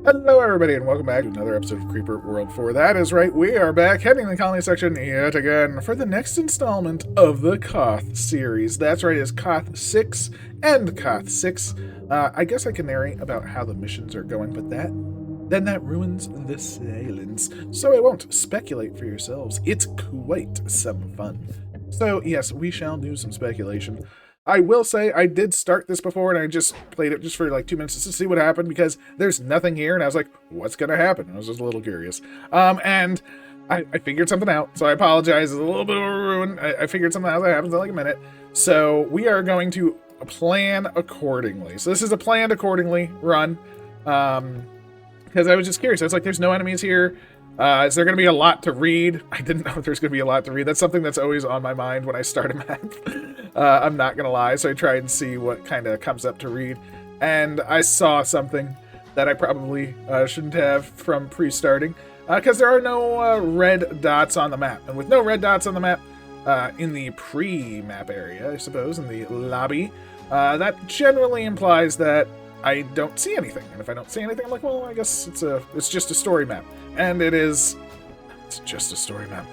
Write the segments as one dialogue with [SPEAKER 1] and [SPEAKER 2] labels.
[SPEAKER 1] Hello, everybody, and welcome back to another episode of Creeper World 4. That is right, we are back heading the colony section yet again for the next installment of the Koth series. That's right, it's Koth 6 and Koth 6. I guess I can narrate about how the missions are going, but that ruins the silence. So I won't speculate for yourselves. It's quite some fun. So yes, we shall do some speculation. I will say I did start this before and I just played it just for like 2 minutes just to see what happened because there's nothing here and I was like, what's going to happen? I was just a little curious. And I figured something out, so I apologize. It's a little bit of a ruin. I figured something out that happens in like a minute. So we are going to plan accordingly. So this is a planned accordingly run because I was just curious. I was like, there's no enemies here. Is there going to be a lot to read? I didn't know if there's going to be a lot to read. That's something that's always on my mind when I start a map. I'm not going to lie. So I try and see what kind of comes up to read. And I saw something that I probably shouldn't have from pre-starting. Because there are no red dots on the map. And with no red dots on the map, in the pre-map area, I suppose, in the lobby, that generally implies that I don't see anything. And if I don't see anything, I'm like, well, I guess it's just a story map. And it's just a story map.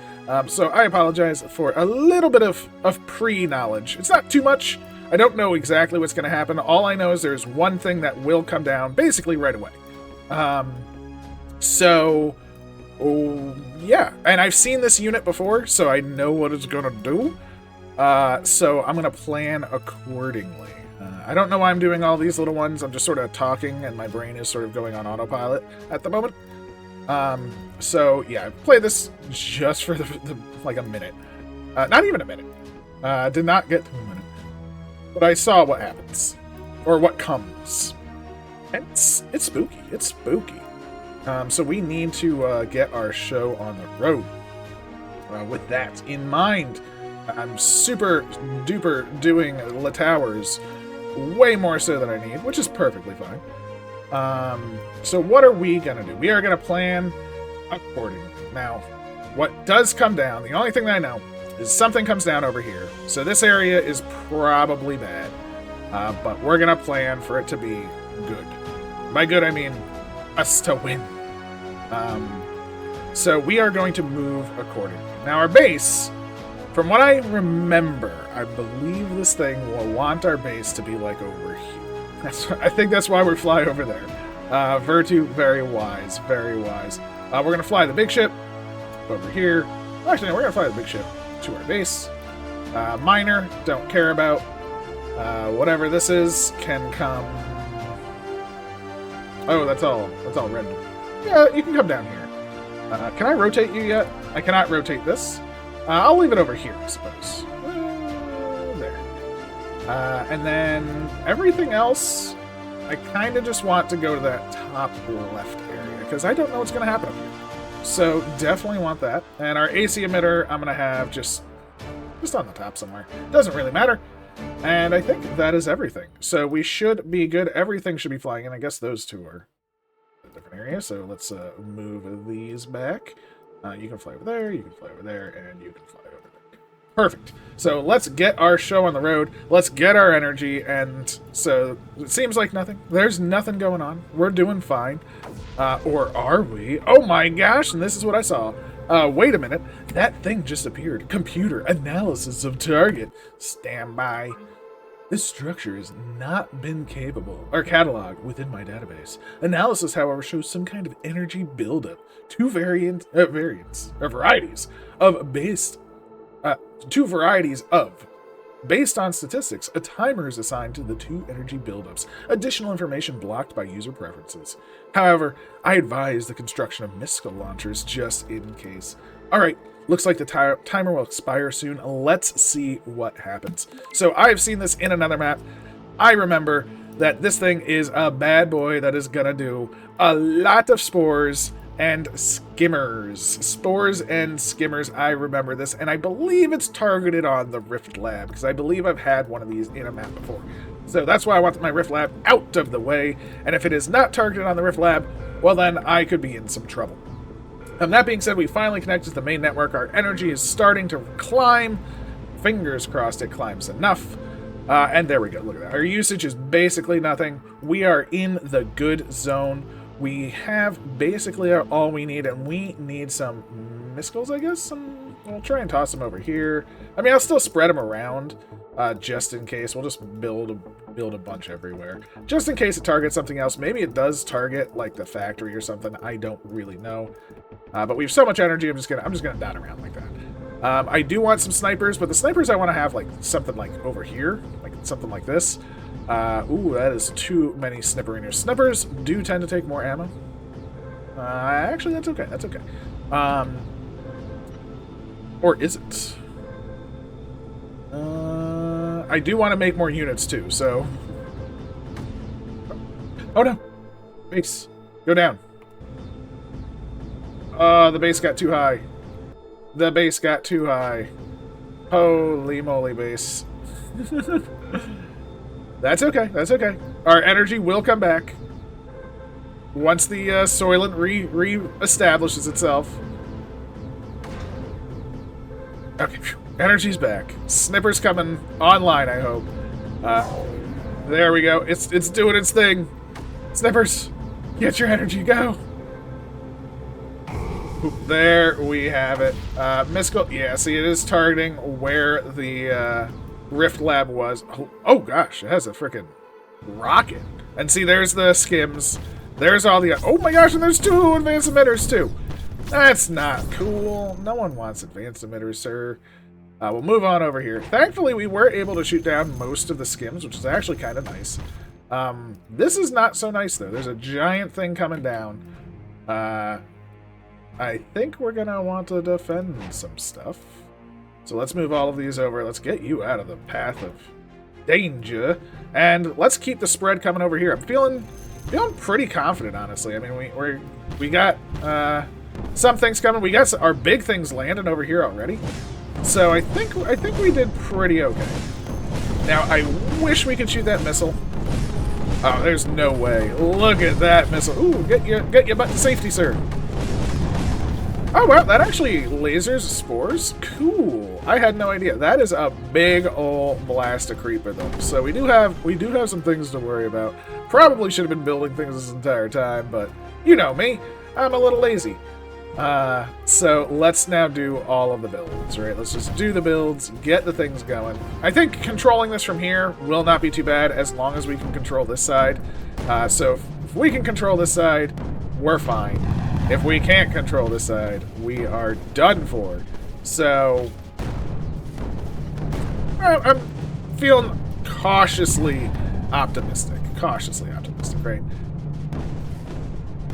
[SPEAKER 1] So I apologize for a little bit of pre-knowledge. It's not too much. I don't know exactly what's going to happen. All I know is there's one thing that will come down basically right away. Yeah. And I've seen this unit before, so I know what it's going to do. So I'm going to plan accordingly. I don't know why I'm doing all these little ones. I'm just sort of talking, and my brain is sort of going on autopilot at the moment. So yeah, I played this just for like a minute. Not even a minute. Did not get to a minute. But I saw what happens. Or what comes. And it's spooky. It's spooky. So we need to get our show on the road. With that in mind, I'm super duper doing the towers way more so than I need, which is perfectly fine. So what are we gonna do? We are gonna plan accordingly. Now, what does come down, the only thing that I know, is something comes down over here. So this area is probably bad, but we're gonna plan for it to be good. By good, I mean us to win. So we are going to move accordingly. Now our base, from what I remember, I believe this thing will want our base to be like over here. I think that's why we fly over there. Vertu, very wise, very wise. We're going to fly the big ship over here. Actually, no, we're going to fly the big ship to our base. Minor, don't care about. Whatever this is can come. Oh, that's all random. Yeah, you can come down here. Can I rotate you yet? I cannot rotate this. I'll leave it over here, I suppose. There. And then everything else, I kind of just want to go to that top left area, because I don't know what's going to happen up here. So definitely want that. And our AC emitter, I'm going to have just on the top somewhere. Doesn't really matter. And I think that is everything. So we should be good. Everything should be flying in. I guess those two are a different area. So let's move these back. You can fly over there, you can fly over there, and you can fly over there. Perfect. So let's get our show on the road. Let's get our energy. And so it seems like nothing. There's nothing going on. We're doing fine. Or are we? Oh my gosh, and this is what I saw. Wait a minute. That thing just appeared. Computer analysis of target. Stand by. This structure has not been capable or cataloged within my database. Analysis, however, shows some kind of energy buildup. Two varieties of based on statistics. A timer is assigned to the two energy buildups. Additional information blocked by user preferences. However, I advise the construction of missile launchers just in case. All right. Looks like the timer will expire soon. Let's see what happens. So I've seen this in another map. I remember that this thing is a bad boy that is gonna do a lot of spores and skimmers. Spores and skimmers, I remember this. And I believe it's targeted on the Rift Lab, because I believe I've had one of these in a map before. So that's why I want my Rift Lab out of the way. And if it is not targeted on the Rift Lab, well then I could be in some trouble. That being said, we finally connected to the main network. Our energy is starting to climb. Fingers crossed it climbs enough. And there we go. Look at that. Our usage is basically nothing. We are in the good zone. we have basically all we need, and we need some missiles, I guess. We'll try and toss them over here. I mean, I'll still spread them around, just in case. We'll just build a bunch everywhere, just in case it targets something else. Maybe it does target like the factory or something. I don't really know. But we have so much energy. I'm just gonna dot around like that. I do want some snipers, but the snipers I want to have like something like over here, like something like this. Ooh, that is too many snipperingers. Snipers do tend to take more ammo. Actually, that's okay. That's okay. Or is it? I do want to make more units too, so... Oh no! Base, go down. The base got too high. The base got too high. Holy moly, base. That's okay, that's okay. Our energy will come back once the Soylent re-establishes itself. Okay, phew. Energy's back. Snipper's coming online, I hope. There we go. It's doing its thing. Snippers, get your energy, go. There we have it. Mystical, yeah, see, it is targeting where the Rift Lab was. Oh gosh, it has a freaking rocket. And see, there's the skims. There's all the... Oh my gosh, and there's 2 advanced emitters too. That's not cool. No one wants advanced emitters, sir. We'll move on over here. Thankfully, we were able to shoot down most of the skims, which is actually kind of nice. This is not so nice, though. There's a giant thing coming down. I think we're going to want to defend some stuff. So let's move all of these over. Let's get you out of the path of danger. And let's keep the spread coming over here. I'm feeling pretty confident, honestly. I mean, we got some things coming. We got our big things landing over here already. So I think we did pretty okay. Now I wish we could shoot that missile. Oh, there's no way. Look at that missile. Ooh, get your butt to safety, sir. Oh wow, that actually lasers spores. Cool. I had no idea. That is a big old blast of creeper though. So we do have some things to worry about. Probably should have been building things this entire time, but you know me. I'm a little lazy. So let's now do all of the builds, right? Let's just do the builds, get the things going. I think controlling this from here will not be too bad as long as we can control this side. So if we can control this side, we're fine. If we can't control this side, we are done for. So I'm feeling cautiously optimistic. Right?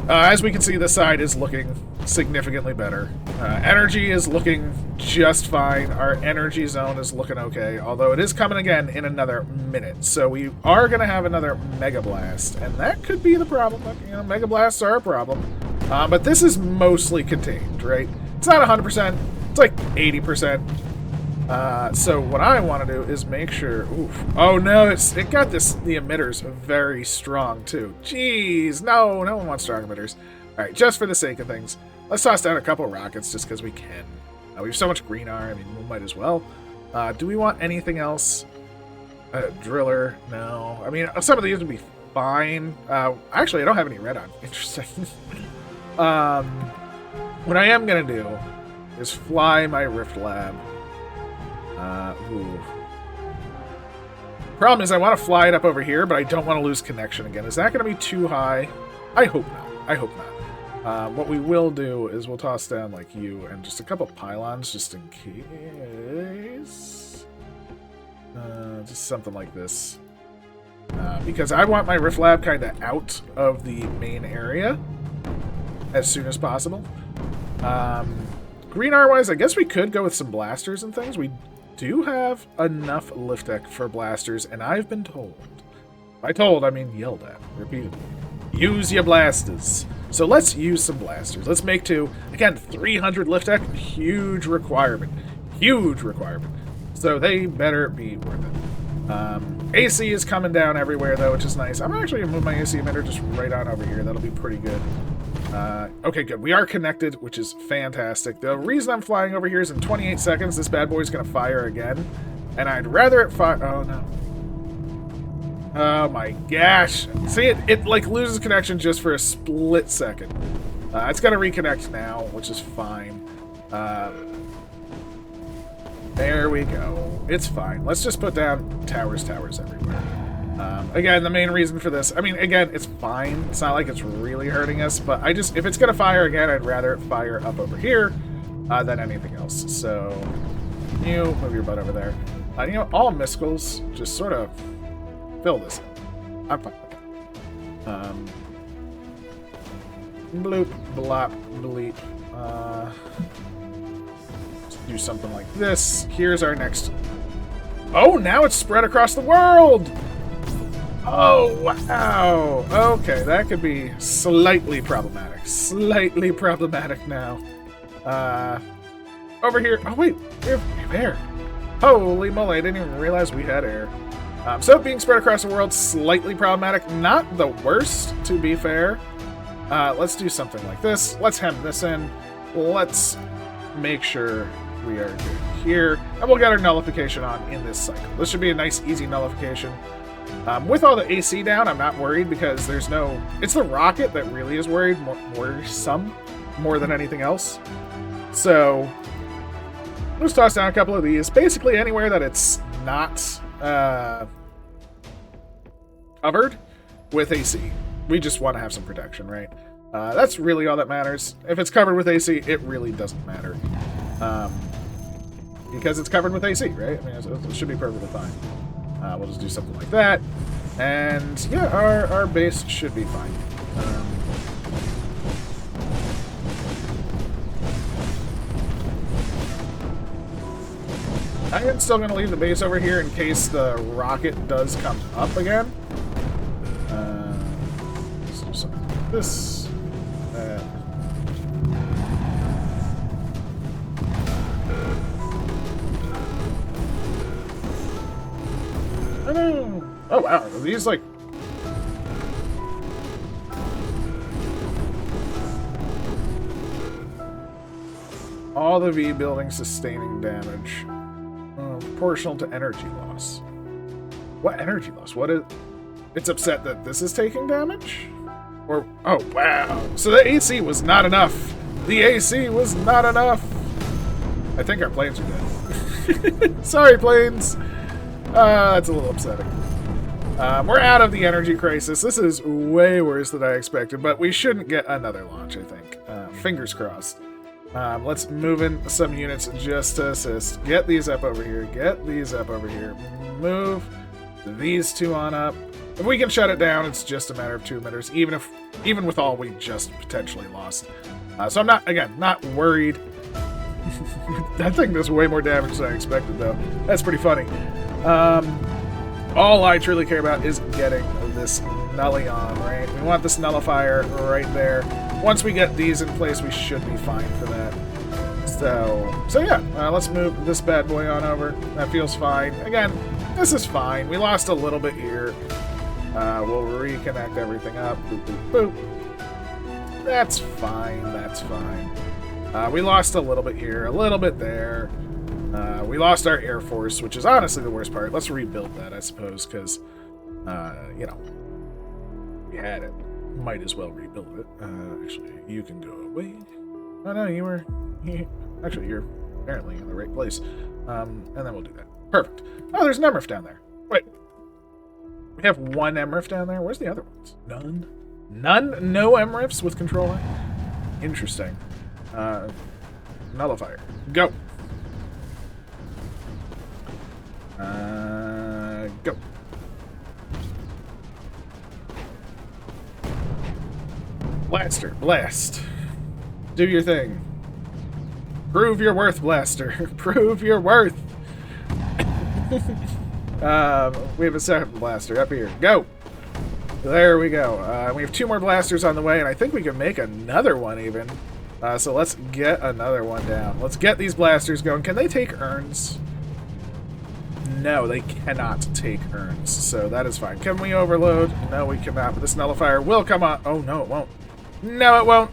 [SPEAKER 1] As we can see, this side is looking significantly better. Energy is looking just fine. Our energy zone is looking okay, although it is coming again in another minute. So we are going to have another Mega Blast, and that could be the problem. You know, Mega Blasts are a problem. But this is mostly contained, right? It's not 100%. It's like 80%. So what I want to do is make sure... Oof. Oh no, it got the emitters very strong too. Jeez, no one wants strong emitters. Alright, just for the sake of things, let's toss down a couple rockets just because we can. We have so much green R, I mean, we might as well. Do we want anything else? Driller? No. I mean, some of these would be fine. Actually, I don't have any red on. Interesting. What I am going to do is fly my Rift Lab. Ooh. Problem is I want to fly it up over here, but I don't want to lose connection again. Is that going to be too high? I hope not. I hope not. What we will do is we'll toss down like you and just a couple pylons just in case. Just something like this. Because I want my Rift Lab kind of out of the main area as soon as possible. Green R-wise, I guess we could go with some blasters and things. We do have enough lift deck for blasters, and I've been told. By told, I mean yelled at repeatedly. Use your blasters. So let's use some blasters. Let's make 2. Again, 300 lift deck, huge requirement. Huge requirement. So they better be worth it. AC is coming down everywhere, though, which is nice. I'm actually going to move my AC emitter just right on over here. That'll be pretty good. Okay, good. We are connected, which is fantastic. The reason I'm flying over here is in 28 seconds, this bad boy's going to fire again. And I'd rather it fire... Oh, no. Oh my gosh. See, it like loses connection just for a split second. It's gonna reconnect now, which is fine. There we go. It's fine. Let's just put down towers everywhere. Again, the main reason for this, I mean, again, it's fine. It's not like it's really hurting us, but if it's gonna fire again, I'd rather it fire up over here than anything else. So, you move your butt over there. You know, all missiles just sort of fill this in. I'm fine. Bloop, blop, bleep. Let's do something like this. Here's our next. Oh, now it's spread across the world! Oh, wow. Okay, that could be slightly problematic. Slightly problematic now. Over here. Oh, wait. We have air. Holy moly, I didn't even realize we had air. So being spread across the world, slightly problematic. Not the worst, to be fair. Let's do something like this. Let's hem this in. Let's make sure we are good here. And we'll get our nullification on in this cycle. This should be a nice, easy nullification. With all the AC down, I'm not worried because there's no... It's the rocket that really is worrisome more than anything else. So, let's toss down a couple of these. Basically anywhere that it's not covered with AC. We just want to have some protection, right? That's really all that matters. If it's covered with AC, it really doesn't matter. Because it's covered with AC, right? I mean, it should be perfectly fine. We'll just do something like that. And yeah, our base should be fine. I am still going to leave the base over here in case the rocket does come up again. Let's do something like this. Oh wow, are these like... All the V buildings sustaining damage. Proportional to energy loss. What energy loss? What is... It's upset that this is taking damage? Or... Oh wow. So the AC was not enough. The AC was not enough. I think our planes are dead. Sorry, planes. That's a little upsetting. We're out of the energy crisis. This is way worse than I expected, but we shouldn't get another launch, I think. Fingers crossed. Let's move in some units just to assist. Get these up over here. Get these up over here. Move these two on up. If we can shut it down, it's just a matter of 2 minutes, even with all we just potentially lost. So I'm not worried. That thing does way more damage than I expected, though. That's pretty funny. All I truly care about is getting this nully on, right? We want this nullifier right there. Once we get these in place, we should be fine for that. So yeah, let's move this bad boy on over. That feels fine. Again, this is fine. We lost a little bit here. We'll reconnect everything up. Boop, boop, boop. That's fine. That's fine. We lost a little bit here, a little bit there. We lost our Air Force, which is honestly the worst part. Let's rebuild that, I suppose, because, you know, we had it. Might as well rebuild it. Actually, you can go away. Oh, no, actually, you're apparently in the right place. And then we'll do that. Perfect. Oh, there's an MRF down there. Wait. We have one MRF down there? Where's the other ones? None? None? No MRFs with controller? Interesting. Nullifier. Go. Go. Blaster, blast. Do your thing. Prove your worth, Blaster. Prove your worth. We have a second blaster up here. Go. There we go. We have 2 more blasters on the way, and I think we can make another one even. So let's get another one down. Let's get these blasters going. Can they take urns? No, they cannot take urns, so that is fine. Can we overload? No, we cannot, but this nullifier will come on. Oh, no, it won't. No, it won't.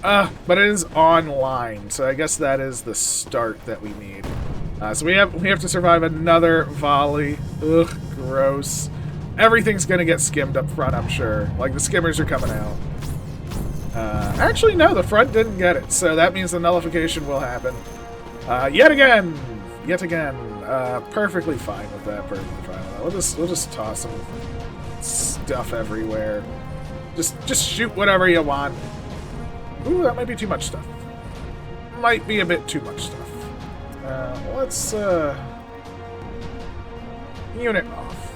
[SPEAKER 1] But it is online, so I guess that is the start that we need. So we have to survive another volley. Ugh, gross. everything's going to get skimmed up front, I'm sure. Like, the skimmers are coming out. Actually, no, the front didn't get it, so that means the nullification will happen. Yet again! Perfectly fine with that, perfectly fine with that. We'll just toss some stuff everywhere. Just shoot whatever you want. Ooh, that might be too much stuff. Might be a bit too much stuff. Let's, unit off.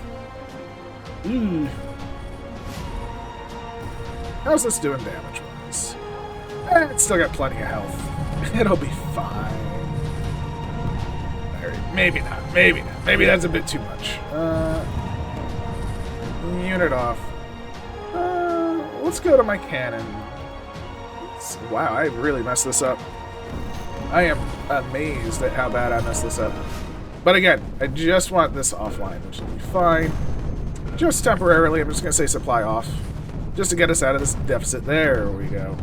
[SPEAKER 1] How's this doing damage-wise? It's still got plenty of health. It'll be fine. Maybe not. Maybe not. Maybe that's a bit too much. Unit off. Let's go to my cannon. Wow, I really messed this up. I am amazed at how bad I messed this up. But again, I just want this offline, which will be fine. Just temporarily, I'm just going to say supply off. Just to get us out of this deficit. There we go.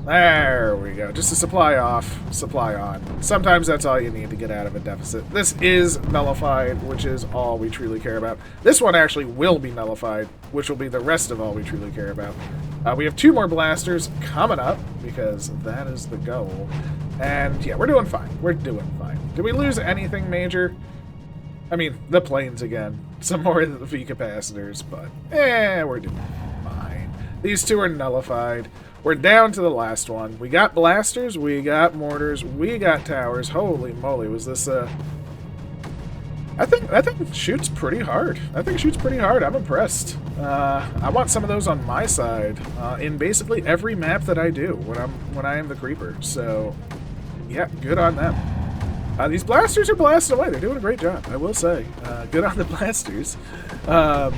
[SPEAKER 1] There we go. Just a supply off, supply on. Sometimes that's all you need to get out of a deficit. This is nullified, which is all we truly care about. This one actually will be nullified, which will be the rest of all we truly care about. We have 2 more blasters coming up, because that is the goal. And yeah, we're doing fine. We're doing fine. Did we lose anything major? I mean, the planes again. Some more of the V capacitors, but we're doing fine. These 2 are nullified. We're down to the last one. We got blasters, we got mortars, we got towers. Holy moly, was this I think it shoots pretty hard. I think it shoots pretty hard. I'm impressed. I want some of those on my side in basically every map that I do when I am the creeper. So yeah, good on them. These blasters are blasting away. They're doing a great job, I will say. Good on the blasters. The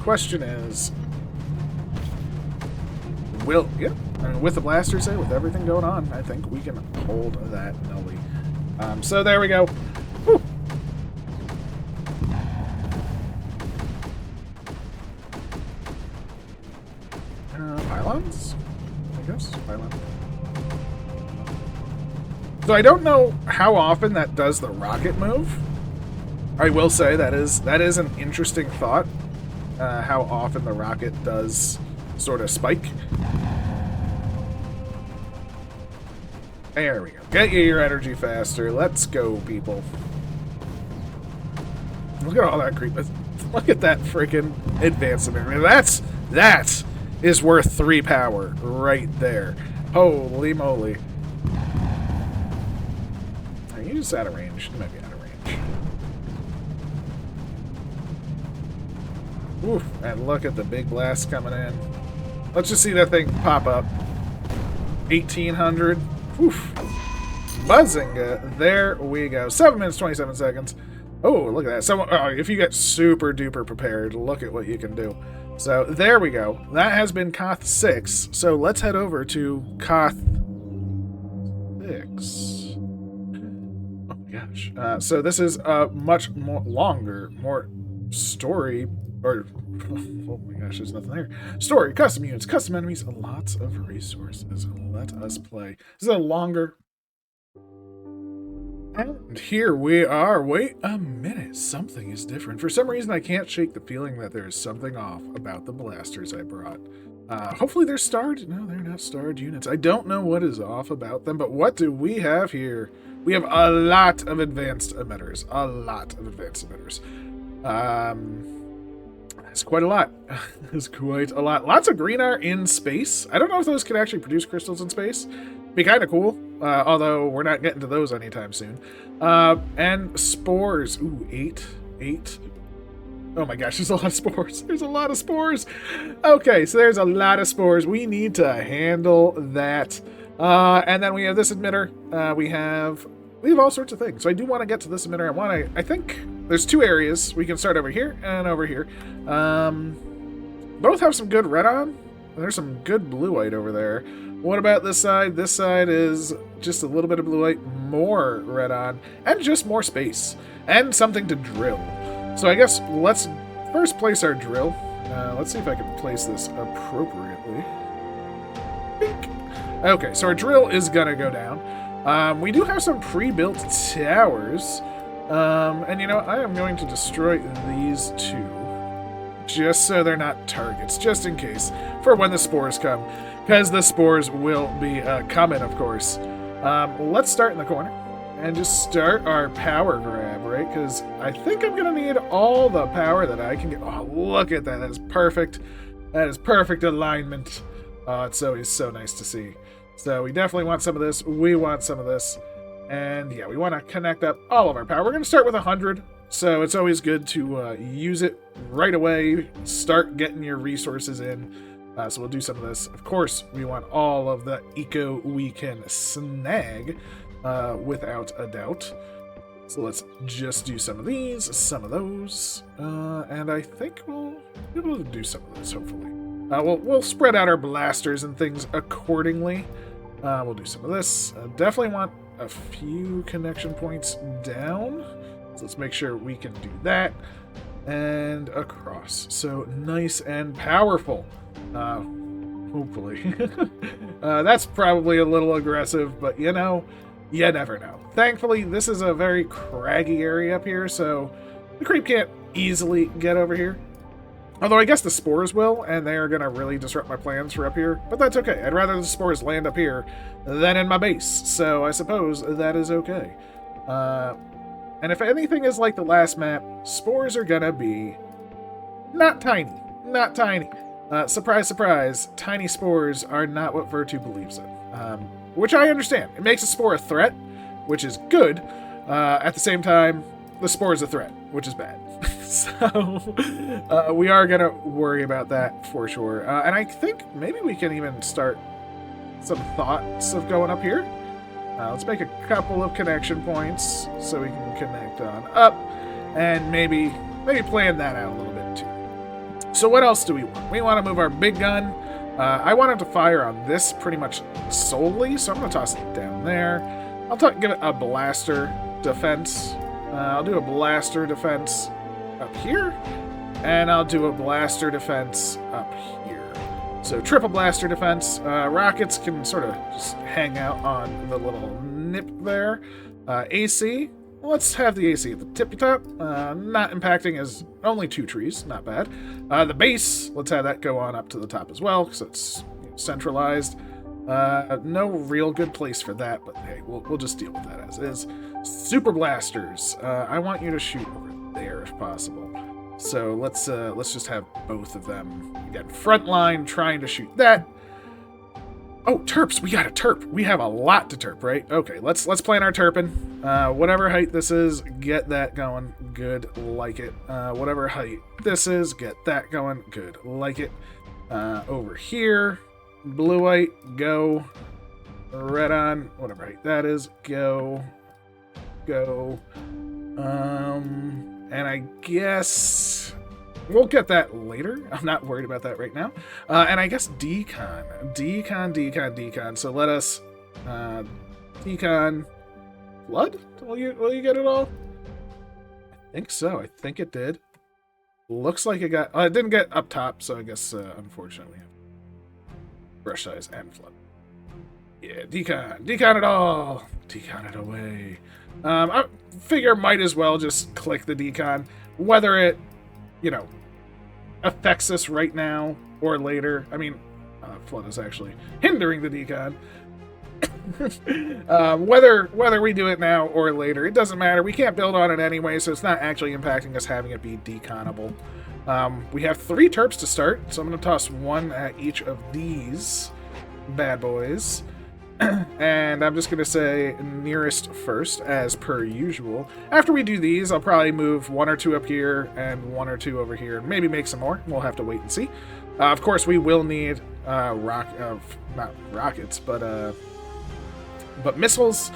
[SPEAKER 1] question is, with the blasters, with everything going on, I think we can hold that nully. So there we go. Whew. Pylons? I guess. Pylons. So I don't know how often that does the rocket move. I will say that is an interesting thought. How often the rocket does sort of spike. There we go. Get you your energy faster. Let's go, people. Look at all that creep. Look at that freaking advancement. I mean, that is worth 3 power right there. Holy moly. Are you just out of range? You might be out of range. Oof, and look at the big blast coming in. Let's just see that thing pop up. 1800. Oof. Buzzinga. There we go. 7 minutes, 27 seconds. Oh, look at that. If you get super duper prepared, look at what you can do. So there we go. That has been Koth 6. So let's head over to Koth 6. Oh my gosh. So this is a much more longer, more story, or oh my gosh, there's nothing there. Story, custom units, custom enemies, lots of resources. Let us play. This is a longer. And here we are. Wait a minute. Something is different. For some reason, I can't shake the feeling that there is something off about the blasters I brought. Hopefully they're starred. No, they're not starred units. I don't know what is off about them, but what do we have here? We have a lot of advanced emitters. A lot of advanced emitters. That's quite a lot. It's quite a lot. Lots of green art in space. I don't know if those can actually produce crystals in space. Be kind of cool. Although we're not getting to those anytime soon. And spores. Ooh, 8. Oh my gosh, there's a lot of spores. There's a lot of spores. Okay, so there's a lot of spores. We need to handle that. And then we have this emitter. We have all sorts of things. So I do want to get to this emitter. I think there's 2 areas. We can start over here and over here. Both have some good red on. There's some good blue white over there. What about this side? This side is just a little bit of blue white, more red on, and just more space, and something to drill. So I guess let's first place our drill. Let's see if I can place this appropriately. Bink. Okay, so our drill is gonna go down. We do have some pre-built towers. And you know, I am going to destroy these two. Just so they're not targets, just in case, for when the spores come. Because the spores will be coming, of course. Let's start in the corner. And just start our power grab, right? Because I think I'm going to need all the power that I can get. Oh, look at that. That is perfect. That is perfect alignment. Oh, it's always so nice to see. So we definitely want some of this. We want some of this. And yeah, we want to connect up all of our power. We're going to start with 100. So it's always good to use it right away. Start getting your resources in. So we'll do some of this. Of course, we want all of the eco we can snag. Without a doubt. So let's just do some of these, some of those, and I think we'll be able to do some of this, hopefully. We'll spread out our blasters and things accordingly. We'll do some of this. Definitely want a few connection points down. So let's make sure we can do that. And across. So nice and powerful. Hopefully. That's probably a little aggressive, but you know, you never know. Thankfully, this is a very craggy area up here, so the creep can't easily get over here. Although I guess the spores will, and they are going to really disrupt my plans for up here. But that's okay. I'd rather the spores land up here than in my base, so I suppose that is okay. And if anything is like the last map, spores are going to be not tiny. Not tiny. Surprise, surprise, tiny spores are not what Vertu believes in. Which I understand. It makes a spore a threat, which is good. At the same time, the spore is a threat, which is bad. So we are going to worry about that for sure. And I think maybe we can even start some thoughts of going up here. Let's make a couple of connection points so we can connect on up. And maybe plan that out a little bit too. So what else do we want? We want to move our big gun. I wanted to fire on this pretty much solely, so I'm going to toss it down there. I'll give it a blaster defense. I'll do a blaster defense up here, and I'll do a blaster defense up here. So triple blaster defense. Rockets can sort of just hang out on the little nip there. AC. Let's have the AC at the tippy top. Not impacting as only 2 trees. Not bad. The base, let's have that go on up to the top as well, because it's centralized. No real good place for that, but hey, we'll just deal with that as is. Super blasters. I want you to shoot over there if possible. So let's just have both of them. Again, front line trying to shoot that. Oh, terps! We got a terp. We have a lot to terp, right? Okay, let's plan our terping. Whatever height this is, get that going. Good, like it. Whatever height this is, get that going. Good, like it. Over here, blue white, go. Red on, whatever height that is, go. Go. And I guess we'll get that later. I'm not worried about that right now. And I guess decon. So let us decon flood. Will you get it all? I think so. I think it did. Looks like it got. It didn't get up top, so I guess unfortunately, brush size and flood. Yeah, decon it all. Decon it away. I figure might as well just click the decon, whether it, you know, affects us right now or later. I mean, flood is actually hindering the decon. Whether we do it now or later, it doesn't matter. We can't build on it anyway, so it's not actually impacting us having it be deconable. We have 3 terps to start, so I'm going to toss 1 at each of these bad boys. And I'm just going to say nearest first, as per usual. After we do these, I'll probably move 1 or 2 up here and 1 or 2 over here. Maybe make some more. We'll have to wait and see. Of course, we will need not rockets, but missiles.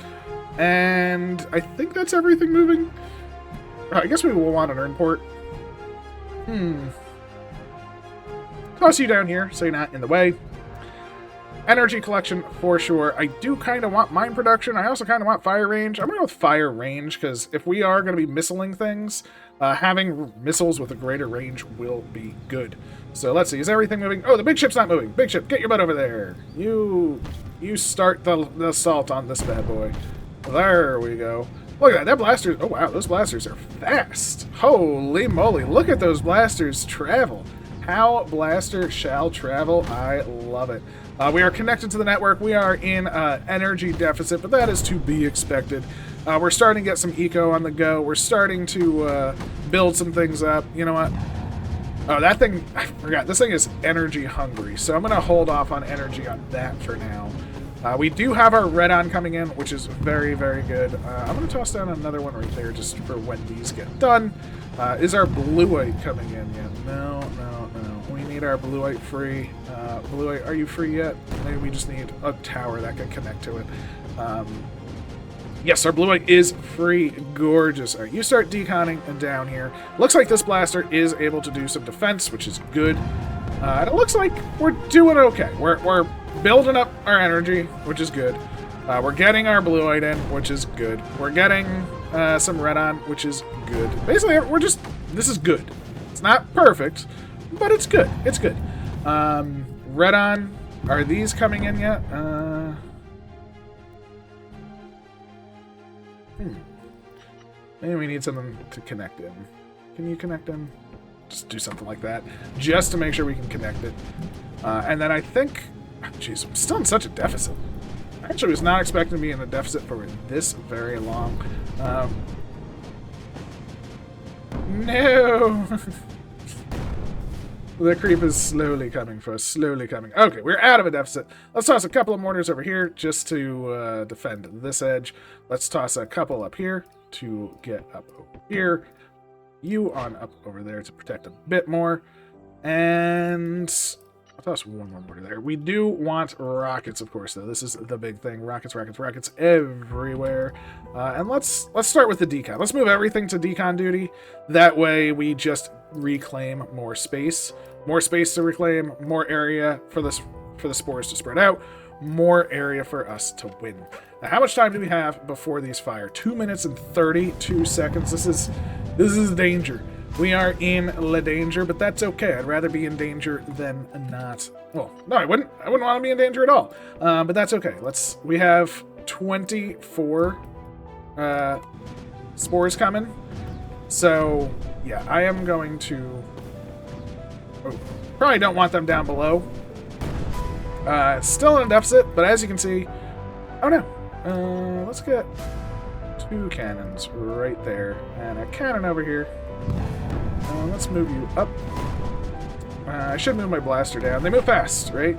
[SPEAKER 1] And I think that's everything moving. I guess we will want an urn port. Toss you down here so you're not in the way. Energy collection for sure. I do kind of want mine production. I also kind of want fire range. I'm going to go with fire range because if we are going to be missiling things, having missiles with a greater range will be good. So let's see. Is everything moving? Oh, the big ship's not moving. Big ship, get your butt over there. You start the assault on this bad boy. There we go. Look at that. That blaster... Oh, wow. Those blasters are fast. Holy moly. Look at those blasters travel. How blaster shall travel. I love it. We are connected to the network. We are in energy deficit, but that is to be expected. We're starting to get some eco on the go. We're starting to build some things up. You know what? Oh, that thing... I forgot. This thing is energy hungry, so I'm going to hold off on energy on that for now. We do have our red-on coming in, which is very, very good. I'm going to toss down another one right there just for when these get done. Is our blue-white coming in yet? No. We need our blue-white free. Blue-white, are you free yet? Maybe we just need a tower that can connect to it. Yes, our blue-white is free. Gorgeous. All right, you start deconning down here. Looks like this blaster is able to do some defense, which is good. And it looks like we're doing okay. We're building up our energy, which is good. We're getting our blue-white in, which is good. We're getting some red-on, which is good. Basically, this is good. It's not perfect, but it's good. It's good. Red-on, are these coming in yet? Maybe we need something to connect in. Can you connect in? Just do something like that, just to make sure we can connect it. And then I think... Jeez, I'm still in such a deficit. I actually was not expecting to be in a deficit for this very long. No! The creep is slowly coming for us, slowly coming. Okay, we're out of a deficit. Let's toss a couple of mortars over here just to defend this edge. Let's toss a couple up here to get up over here. You on up over there to protect a bit more. And... I'll toss one more mortar there. We do want rockets, of course, though. This is the big thing. Rockets everywhere. And let's start with the decon. Let's move everything to decon duty. That way we just reclaim more space. More space to reclaim, more area for the spores to spread out, more area for us to win. Now, how much time do we have before these fire? 2 minutes and 32 seconds. This is danger. We are in la danger, but that's okay. I'd rather be in danger than not. Well, no, I wouldn't want to be in danger at all. But that's okay. We have 24 spores coming. So, yeah, I am going to... Oh, probably don't want them down below. Still in a deficit, but as you can see... Oh, no. Let's get 2 cannons right there. And a cannon over here. Let's move you up. I should move my blaster down. They move fast, right?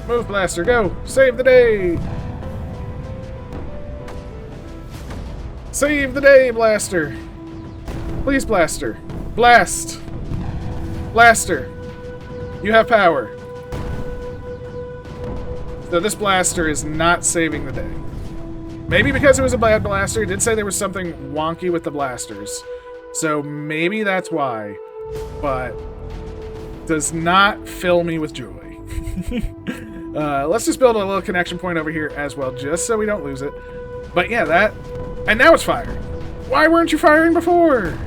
[SPEAKER 1] Move, blaster, go! Save the day! Save the day, blaster! Please, blaster. Blast! Blaster! You have power. So this blaster is not saving the day. Maybe because it was a bad blaster. It did say there was something wonky with the blasters. So maybe that's why, but does not fill me with joy. Let's just build a little connection point over here as well, just so we don't lose it. But yeah, that... And now it's firing. Why weren't you firing before?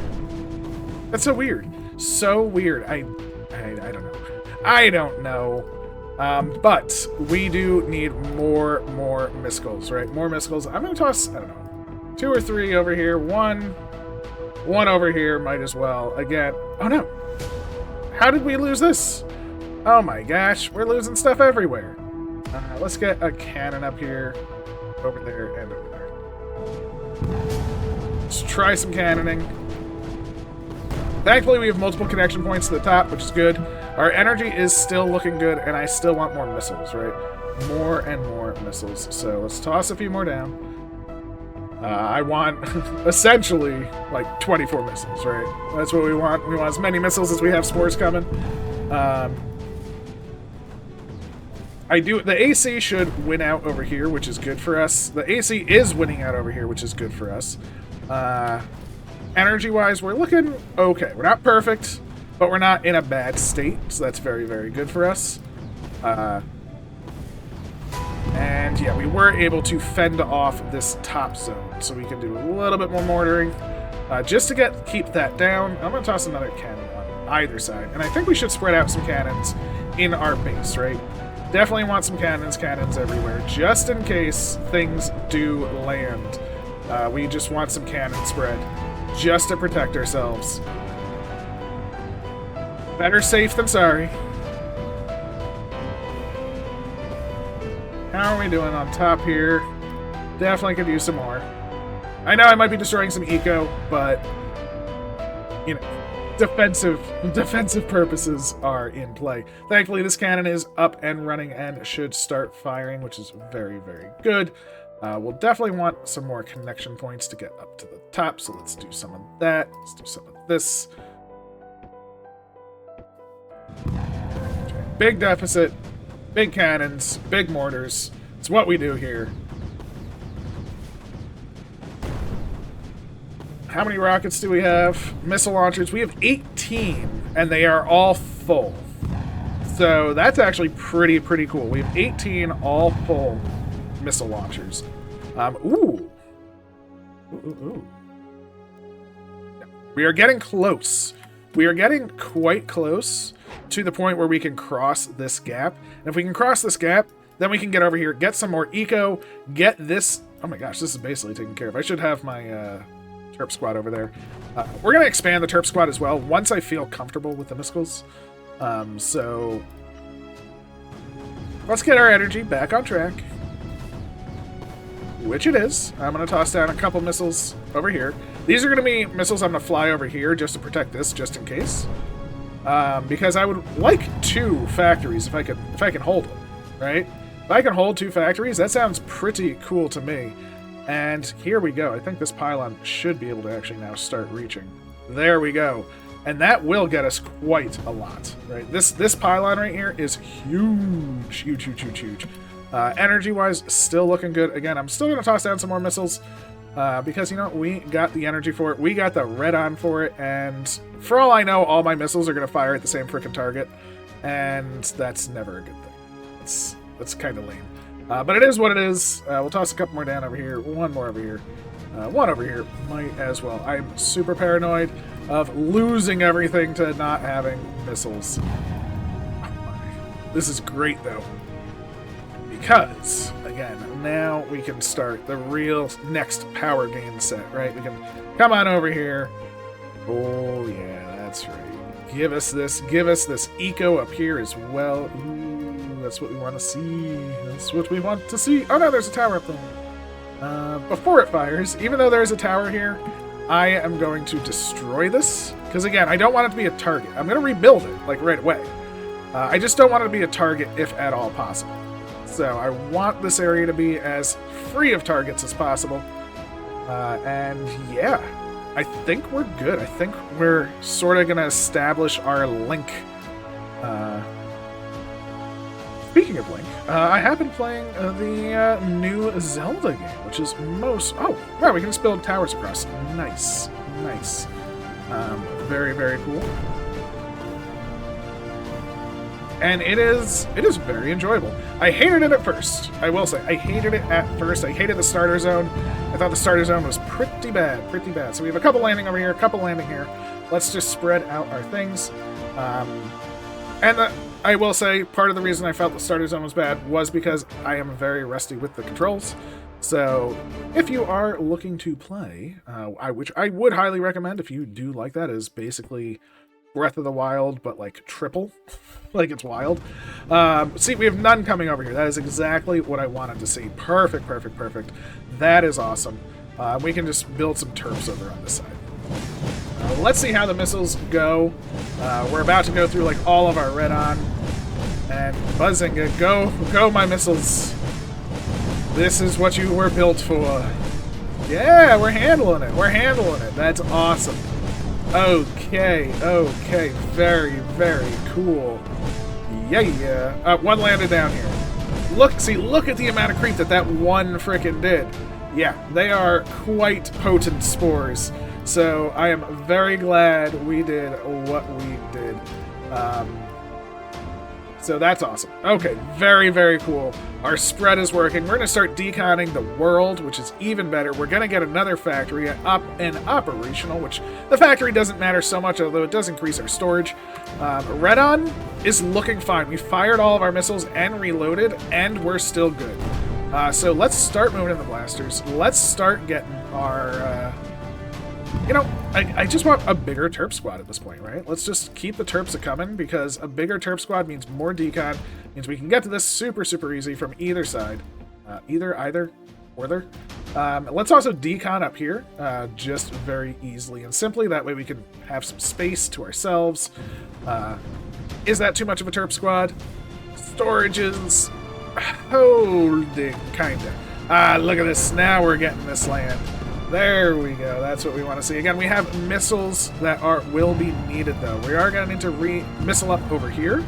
[SPEAKER 1] That's so weird. So weird. I don't know. I don't know. But we do need more missiles, right? More missiles. I'm going to toss, I don't know, 2 or 3 over here. One over here, might as well. Again. Oh, no. How did we lose this? Oh, my gosh. We're losing stuff everywhere. Let's get a cannon up here. Over there and over there. Let's try some cannoning. Thankfully, we have multiple connection points to the top, which is good. Our energy is still looking good, and I still want more missiles, right? More and more missiles. So let's toss a few more down. I want, essentially, like 24 missiles, right? That's what we want. We want as many missiles as we have spores coming. The AC should win out over here, which is good for us. The AC is winning out over here, which is good for us. Energy-wise, we're looking okay. We're not perfect, but we're not in a bad state, so that's very, very good for us. And yeah, we were able to fend off this top zone, so we can do a little bit more mortaring. Just to keep that down, I'm going to toss another cannon on either side. And I think we should spread out some cannons in our base, right? Definitely want some cannons everywhere, just in case things do land. We just want some cannon spread, just to protect ourselves. Better safe than sorry. How are we doing on top here? Definitely could use some more. I know I might be destroying some eco, but, you know, defensive purposes are in play. Thankfully, this cannon is up and running and should start firing, which is very, very good. We'll definitely want some more connection points to get up to the top, so let's do some of that. Let's do some of this. Big deficit, big cannons, big mortars. It's what we do here. How many rockets do we have? Missile launchers. We have 18, and they are all full. So that's actually pretty cool. We have 18 all full missile launchers. Ooh. We are getting close. We are getting quite close to the point where we can cross this gap. And if we can cross this gap, then we can get over here, get some more eco, get this... Oh my gosh, this is basically taken care of. I should have my Terp squad over there. We're going to expand the Terp squad as well once I feel comfortable with the missiles. So let's get our energy back on track. Which it is. I'm going to toss down a couple missiles over here. These are going to be missiles I'm going to fly over here just to protect this, just in case. Because I would like 2 factories if I can hold them, right? If I can hold 2 factories, that sounds pretty cool to me. And here we go. I think this pylon should be able to actually now start reaching. There we go. And that will get us quite a lot, right? This pylon right here is huge. Huge. Energy-wise, still looking good. Again, I'm still going to toss down some more missiles because, you know, we got the energy for it. We got the red on for it. And for all I know, all my missiles are going to fire at the same frickin' target. And that's never a good thing. That's kind of lame. But it is what it is. We'll toss a couple more down over here. One more over here. One over here. Might as well. I'm super paranoid of losing everything to not having missiles. This is great, though. Because, again, now we can start the real next power gain set, right? We can come on over here. Oh, yeah, that's right. Give us this eco up here as well. Ooh, that's what we want to see. That's what we want to see. Oh, no, there's a tower up there. Before it fires, even though there's a tower here, I am going to destroy this. Because, again, I don't want it to be a target. I'm going to rebuild it, like, right away. I just don't want it to be a target, if at all possible. So I want this area to be as free of targets as possible. And yeah, I think we're good. I think we're sort of going to establish our link. Speaking of Link, I have been playing the new Zelda game, which is most... Oh, wow, we can just build towers across. Nice. Very cool. And it is very enjoyable. I hated it at first, I will say. I hated it at first. I hated the starter zone. I thought the starter zone was pretty bad. So we have a couple landing over here, a couple landing here. Let's just spread out our things. I will say, part of the reason I felt the starter zone was bad was because I am very rusty with the controls. So if you are looking to play, which I would highly recommend if you do like that, is basically Breath of the Wild, but like triple. Like it's wild. See, we have none coming over here. That is exactly what I wanted to see. Perfect. That is awesome. We can just build some turfs over on this side. Let's see how the missiles go. We're about to go through like all of our red on. And buzzing it. Go my missiles. This is what you were built for. Yeah, we're handling it. That's awesome. Okay, very cool. Yeah. One landed down here. Look at the amount of creep that one frickin' did. Yeah, they are quite potent spores. So I am very glad we did what we did. So that's awesome. Okay, very cool. Our spread is working. We're going to start deconning the world, which is even better. We're going to get another factory up and operational, which the factory doesn't matter so much, although it does increase our storage. Redon is looking fine. We fired all of our missiles and reloaded, and we're still good. So let's start moving in the blasters. Let's start getting our... I just want a bigger Terp squad at this point, right? Let's just keep the Terps a-coming, because a bigger Terp squad means more decon, means we can get to this super, super easy from either side. Either, or there. Let's also decon up here, just very easily and simply. That way we can have some space to ourselves. Is that too much of a Terp squad? Storages... holding, kinda. Look at this. Now we're getting this land. There we go. That's what we want to see. Again, we have missiles that will be needed, though. We are going to need to missile up over here.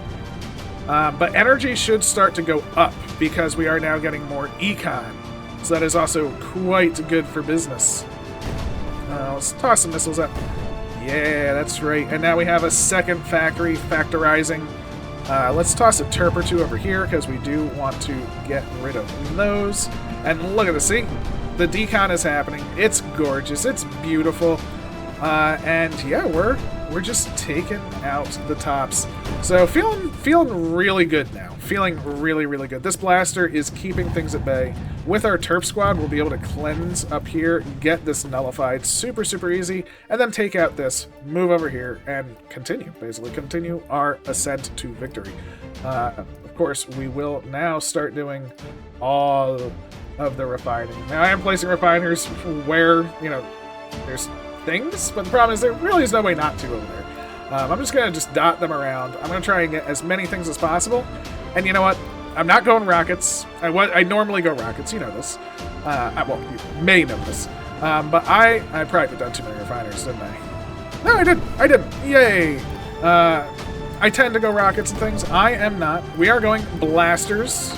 [SPEAKER 1] But energy should start to go up because we are now getting more econ. So that is also quite good for business. Let's toss some missiles up. Yeah, that's right. And now we have a second factory factorizing. Let's toss a Terp or two over here because we do want to get rid of those. And look at this. See? The decon is happening. It's gorgeous. It's beautiful. And yeah, we're just taking out the tops. So feeling really good now. Feeling really, really good. This blaster is keeping things at bay. With our Terp squad, we'll be able to cleanse up here, get this nullified super, super easy, and then take out this, move over here, and basically continue our ascent to victory. Of course, we will now start doing all of the refining. Now, I am placing refiners where, there's things, but the problem is there really is no way not to over there. I'm just going to just dot them around. I'm going to try and get as many things as possible. And you know what? I'm not going rockets. I normally go rockets. You know this. Well, you may know this. But I probably put down too many refiners, didn't I? No, I didn't. I didn't. Yay. I tend to go rockets and things. I am not. We are going blasters.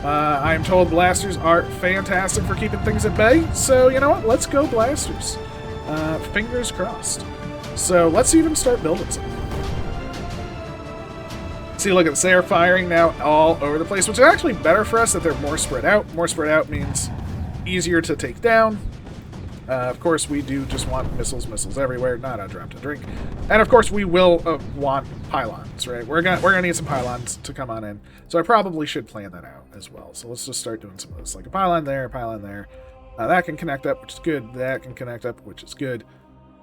[SPEAKER 1] I am told blasters are fantastic for keeping things at bay. So, you know what? Let's go blasters. Fingers crossed. So, let's even start building some. See, look at this. They are firing now all over the place, which is actually better for us that they're more spread out. More spread out means easier to take down. Of course, we do just want missiles everywhere, not a drop to drink. And of course, we will want pylons, right? We're gonna need some pylons to come on in. So I probably should plan that out as well. So let's just start doing some of this, like a pylon there, a pylon there. That can connect up, which is good. That can connect up, which is good.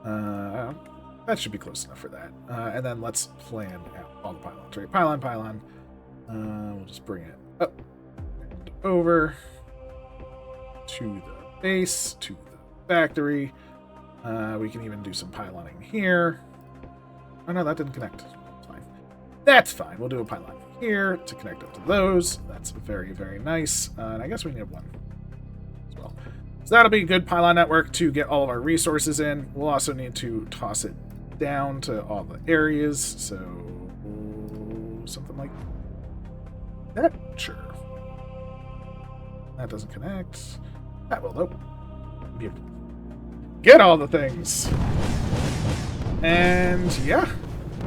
[SPEAKER 1] That should be close enough for that. And then let's plan out all the pylons, right? Pylon. We'll just bring it up and over to the base, to the factory. We can even do some pyloning here. Oh no, that didn't connect. That's fine. That's fine. We'll do a pylon here to connect up to those. That's very, very nice. And I guess we need one as well. So that'll be a good pylon network to get all of our resources in. We'll also need to toss it down to all the areas. So something like that. Sure. That doesn't connect. That will, though. Beautiful. Get all the things. And yeah,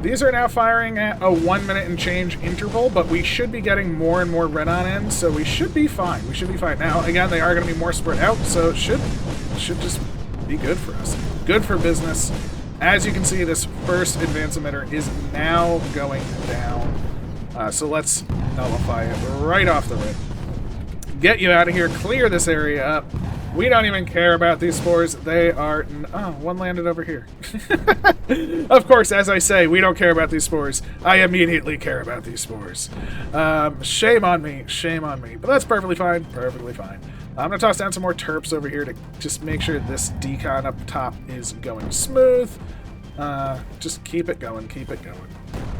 [SPEAKER 1] these are now firing at a 1 minute and change interval, but we should be getting more and more red on in, so we should be fine. We should be fine. Now, again, they are going to be more spread out, so it should just be good for us. Good for business. As you can see, this first advance emitter is now going down. So let's nullify it right off the rip. Get you out of here. Clear this area up. We don't even care about these spores. They are... Oh, one landed over here. Of course, as I say, we don't care about these spores. I immediately care about these spores. Shame on me. Shame on me. But that's perfectly fine. Perfectly fine. I'm going to toss down some more terps over here to just make sure this decon up top is going smooth. Just keep it going. Keep it going.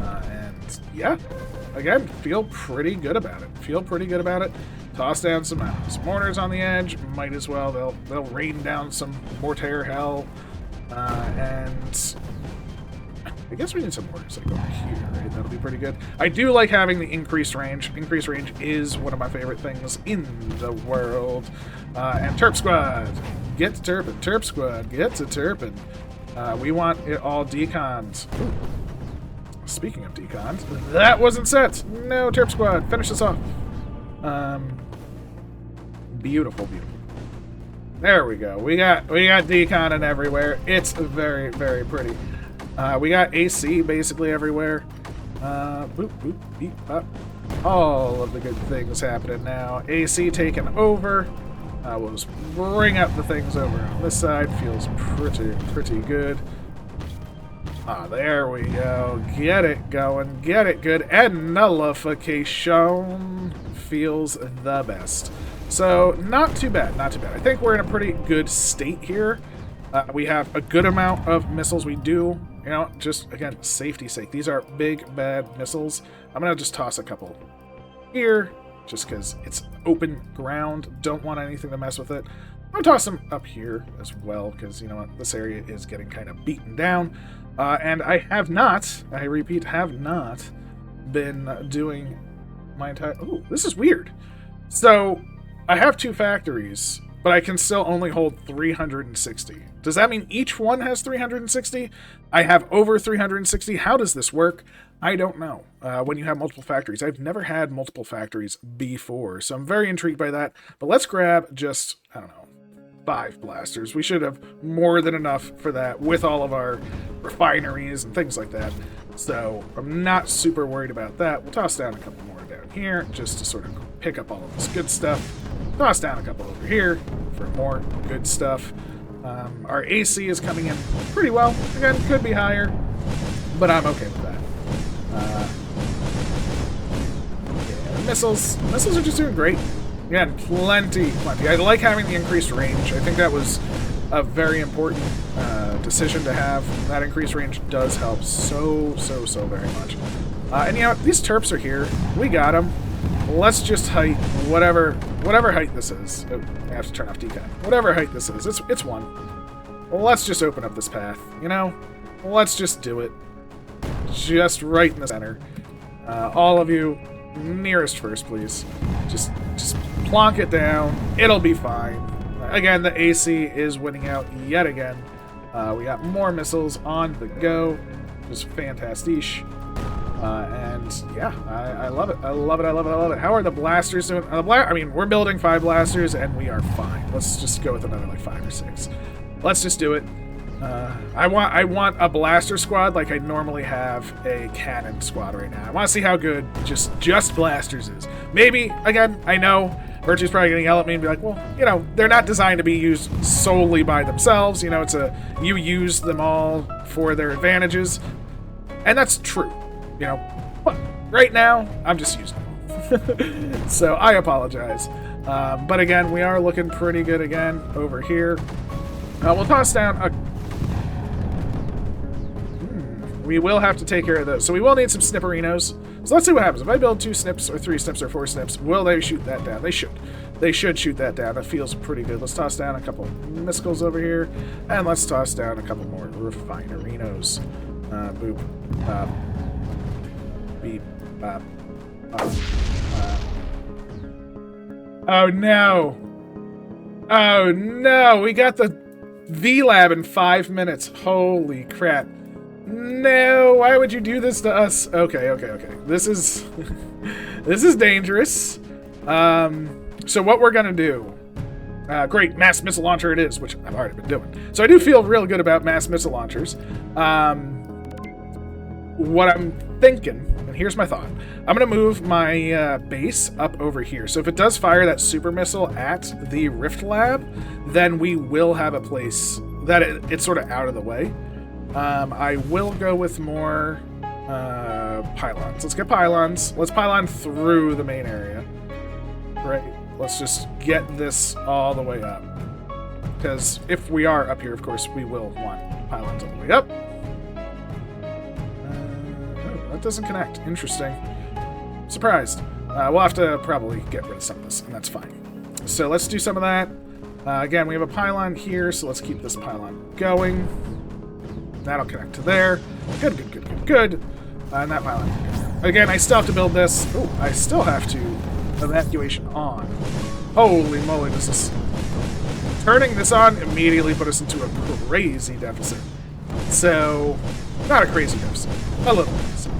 [SPEAKER 1] And yeah, again, feel pretty good about it. Feel pretty good about it. Toss down some mortars on the edge. Might as well. They'll rain down some mortar hell. And I guess we need some mortars like over here, right? That'll be pretty good. I do like having the increased range. Increased range is one of my favorite things in the world. And Terp Squad. Get to Terpin. Terp Squad. Get to Terpin. We want it all decons. Ooh. Speaking of decons, that wasn't set. No, Terp Squad. Finish this off. Beautiful, beautiful. There we go. We got decon in everywhere. It's very, very pretty. We got AC basically everywhere. Boop, boop, beep, up. All of the good things happening now. AC taking over. We'll just bring up the things over on this side. Feels pretty good. There we go. Get it going. Get it good. And nullification feels the best. So, not too bad. Not too bad. I think we're in a pretty good state here. We have a good amount of missiles. We do, you know, just, again, safety's sake. These are big, bad missiles. I'm going to just toss a couple here, just because it's open ground. Don't want anything to mess with it. I'm going to toss them up here as well, because, you know what, this area is getting kind of beaten down. And I have not, I repeat, have not been doing my entire... Ooh, this is weird. So, I have 2 factories, but I can still only hold 360. Does that mean each one has 360? I have over 360. How does this work? I don't know. When you have multiple factories. I've never had multiple factories before, so I'm very intrigued by that. But let's grab just, I don't know, 5 blasters. We should have more than enough for that with all of our refineries and things like that. So I'm not super worried about that. We'll toss down a couple more down here just to sort of pick up all of this good stuff. Toss down a couple over here for more good stuff. Our AC is coming in pretty well. Again, could be higher, but I'm okay with that. Yeah, missiles are just doing great. Again, plenty. I like having the increased range. I think that was a very important decision to have. That increased range does help so very much. And you know, these Terps are here. We got them. Let's just height whatever height this is. Oh, I have to turn off decal. Whatever height this is, it's 1. Well, let's just open up this path, you know? Let's just do it. Just right in the center. All of you, nearest first, please. Just plonk it down. It'll be fine. Again, the AC is winning out yet again. We got more missiles on the go. Just fantastic. And yeah, I love it. I love it. How are the blasters doing? I mean, we're building 5 blasters and we are fine. Let's just go with another like 5 or 6. Let's just do it. I want a blaster squad like I normally have a cannon squad right now. I want to see how good just blasters is. Maybe, again, I know Vertu's probably going to yell at me and be like, well, you know, they're not designed to be used solely by themselves. You know, you use them all for their advantages. And that's true. You know, but right now, I'm just using them. So I apologize. But again, we are looking pretty good again over here. We'll toss down we will have to take care of those. So we will need some snipperinos. So let's see what happens. If I build 2 snips or 3 snips or 4 snips, will they shoot that down? They should. They should shoot that down. That feels pretty good. Let's toss down a couple missiles over here. And let's toss down a couple more refinerinos. Boop. Beep. Oh no. Oh no. We got the V-Lab in 5 minutes. Holy crap. No, why would you do this to us? Okay. This is this is dangerous. So what we're gonna do? Great, mass missile launcher it is, which I've already been doing. So I do feel real good about mass missile launchers. What I'm thinking, and here's my thought. I'm gonna move my base up over here. So if it does fire that super missile at the Rift Lab, then we will have a place that it's sort of out of the way. I will go with more pylons. Let's get pylons. Let's pylon through the main area. Right. Let's just get this all the way up. Because if we are up here, of course, we will want pylons all the way up. Oh, that doesn't connect. Interesting. Surprised. We'll have to probably get rid of some of this, and that's fine. So let's do some of that. Again, we have a pylon here, so let's keep this pylon going. That'll connect to there. Good. And that pylon. Again, I still have to build this. Oh, I still have to evacuation on. Holy moly, this is... Turning this on immediately put us into a crazy deficit. So, not a crazy deficit. A little deficit.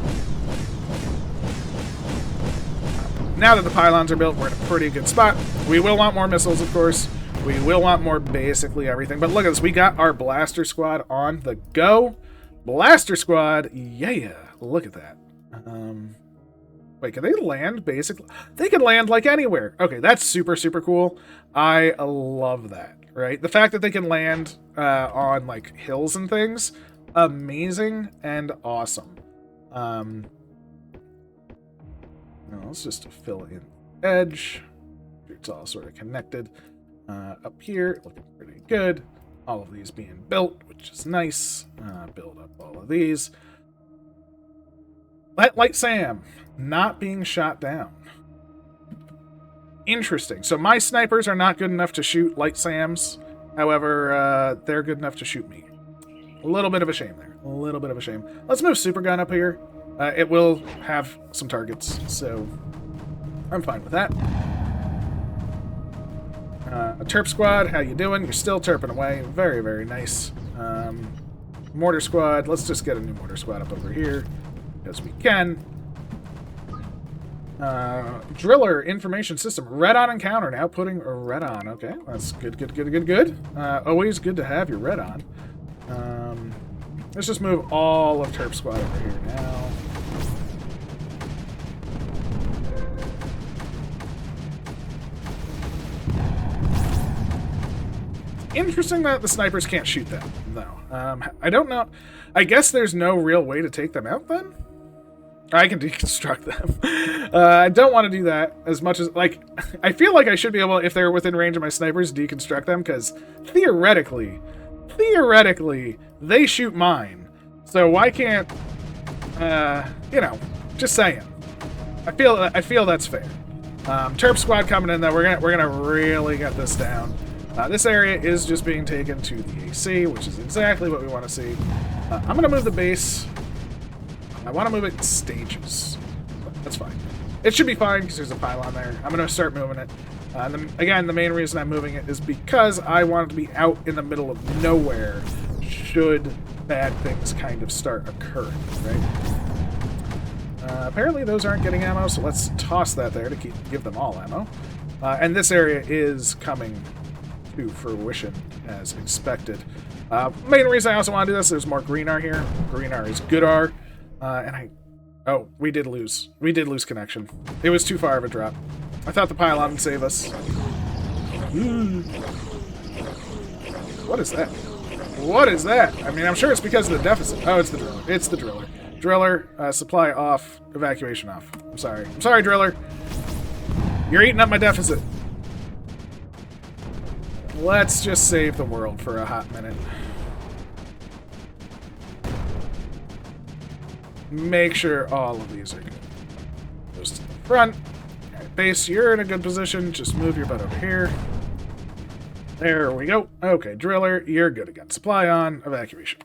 [SPEAKER 1] Now that the pylons are built, we're in a pretty good spot. We will want more missiles, of course. We will want more basically everything. But look at this. We got our blaster squad on the go. Blaster squad. Yeah. Look at that. Wait, can they land basically? They can land like anywhere. Okay, that's super, super cool. I love that, right? The fact that they can land on like hills and things, amazing and awesome. Now let's just fill in the edge. It's all sort of connected. Up here, looking pretty good. All of these being built, which is nice. Build up all of these. Light Sam not being shot down. Interesting. So my snipers are not good enough to shoot Light Sams. However, they're good enough to shoot me. A little bit of a shame there. A little bit of a shame. Let's move Super Gun up here. It will have some targets, so I'm fine with that. A Terp Squad, how you doing? You're still terping away. Very, very nice. Mortar Squad. Let's just get a new Mortar Squad up over here, because we can. Driller Information System. Red on encounter. Now putting a red on. Okay, that's good, good, good, good, good. Always good to have your red on. Let's just move all of Terp Squad over here now. Interesting that the snipers can't shoot them, though. I don't know. I guess there's no real way to take them out, then? I can deconstruct them. I don't want to do that as much as, like, I feel like I should be able, if they're within range of my snipers, deconstruct them, because theoretically, they shoot mine. So why can't, you know, just saying. I feel that's fair. Terp Squad coming in, though. We're gonna really get this down. This area is just being taken to the AC, which is exactly what we want to see. I'm going to move the base. I want to move it in stages. That's fine. It should be fine because there's a pylon there. I'm going to start moving it. Again, the main reason I'm moving it is because I want it to be out in the middle of nowhere should bad things kind of start occurring, right? Apparently those aren't getting ammo, so let's toss that there to give them all ammo. And this area is coming to fruition as expected. Main reason I also want to do this, there's more green R here. Green R is good R. Oh, we did lose. We did lose connection. It was too far of a drop. I thought the pylon would save us. What is that? What is that? I mean, I'm sure it's because of the deficit. Oh, it's the driller. It's the driller. Driller, supply off, evacuation off. I'm sorry. I'm sorry, driller. You're eating up my deficit. Let's just save the world for a hot minute. Make sure all of these are good. Goes to the front. Alright, base, you're in a good position. Just move your butt over here. There we go. Okay, driller, you're good again. Supply on, evacuation.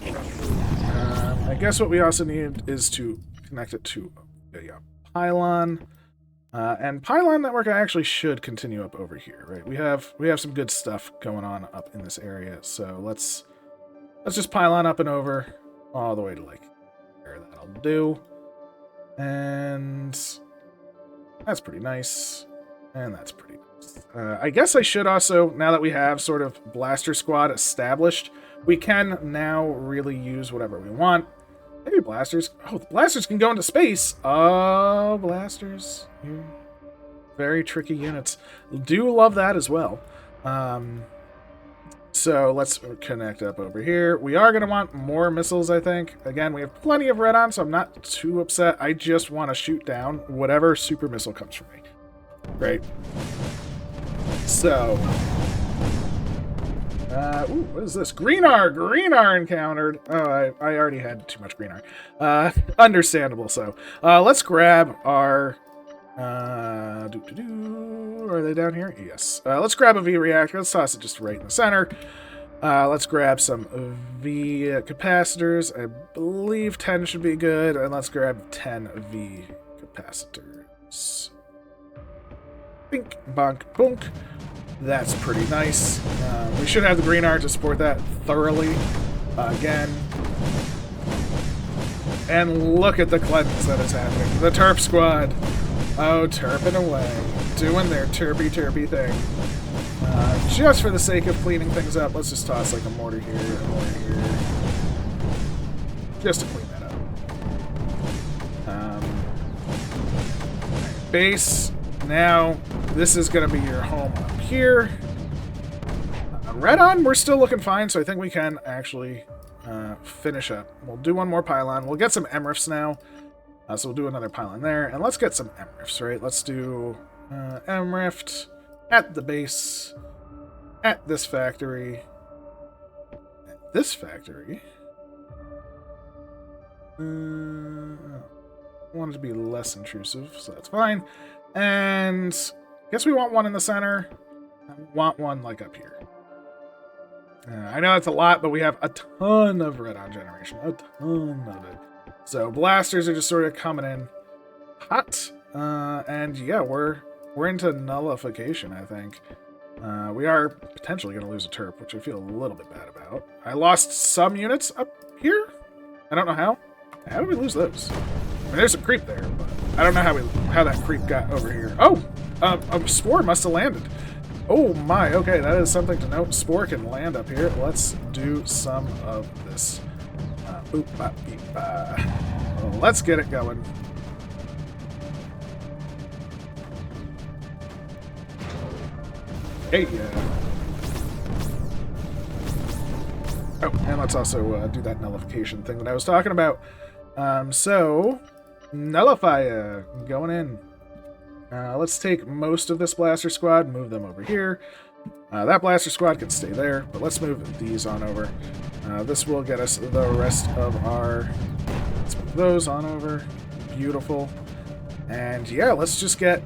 [SPEAKER 1] I guess what we also need is to connect it to a pylon. And pylon network I actually should continue up over here, right? We have some good stuff going on up in this area, so let's just pylon up and over all the way to like there. That'll do. And that's pretty nice. And that's pretty nice. I guess I should also, now that we have sort of Blaster Squad established, we can now really use whatever we want. Maybe blasters. Oh, the blasters can go into space. Oh, blasters. Very tricky units. Do love that as well. So let's connect up over here. We are going to want more missiles, I think. Again, we have plenty of red on, so I'm not too upset. I just want to shoot down whatever super missile comes from me. Right? So... ooh, what is this? Green R! Green R encountered! Oh, I already had too much green R. Understandable, so. Let's grab our... Are they down here? Yes. Let's grab a V reactor. Let's toss it just right in the center. Let's grab some V capacitors. I believe 10 should be good. And let's grab 10 V capacitors. Bink, bonk, bunk. That's pretty nice. We should have the green R to support that thoroughly. Again. And look at the cleanse that is happening. The Terp Squad. Oh, terping away. Doing their terpy thing. Just for the sake of cleaning things up, let's just toss like a mortar here, a mortar here. Just to clean that up. Base. Now, this is going to be your home up here. Red on, we're still looking fine, so I think we can actually finish up. We'll do one more pylon. We'll get some MRIFs now. So we'll do another pylon there, and let's get some MRIFs, right? Let's do MRIFT at the base, at this factory, at this factory. I want it to be less intrusive, so that's fine. And I guess we want one in the center. I want one like up here. I know it's a lot, but we have a ton of red-on generation. A ton of it. So blasters are just sort of coming in hot. And yeah, we're into nullification, I think. We are potentially going to lose a terp, which I feel a little bit bad about. I lost some units up here. I don't know how. How did we lose those? I mean, there's a creep there, but I don't know how that creep got over here. Oh! A spore must have landed. Oh my, okay, that is something to note. Spore can land up here. Let's do some of this. Boop, bop, beep, well, let's get it going. Hey, oh, and let's also do that nullification thing that I was talking about. So, Nullifier, going in. Let's take most of this blaster squad, move them over here. That blaster squad can stay there, but let's move these on over. This will get us the rest of our... Let's move those on over. Beautiful. And yeah, let's just get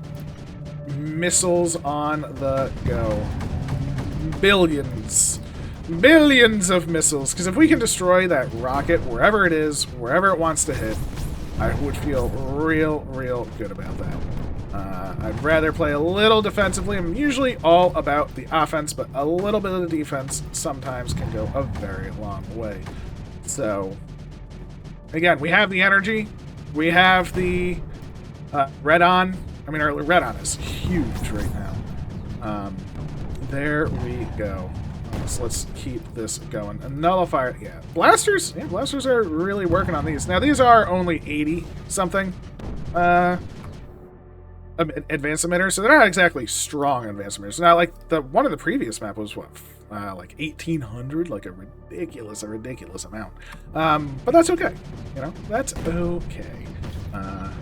[SPEAKER 1] missiles on the go. Billions. Billions of missiles. Because if we can destroy that rocket wherever it is, wherever it wants to hit, I would feel real good about that. I'd rather play a little defensively. I'm usually all about the offense, but a little bit of the defense sometimes can go a very long way. So, again, we have the energy. We have the red on. I mean, our red on is huge right now. There we go. So let's keep this going. A nullifier, yeah. Blasters? Yeah, blasters are really working on these. Now, these are only 80-something advanced emitters, so they're not exactly strong advanced emitters. Now, like, the one of the previous map was, what, like 1,800? Like a ridiculous amount. But that's okay. You know? That's okay. Grab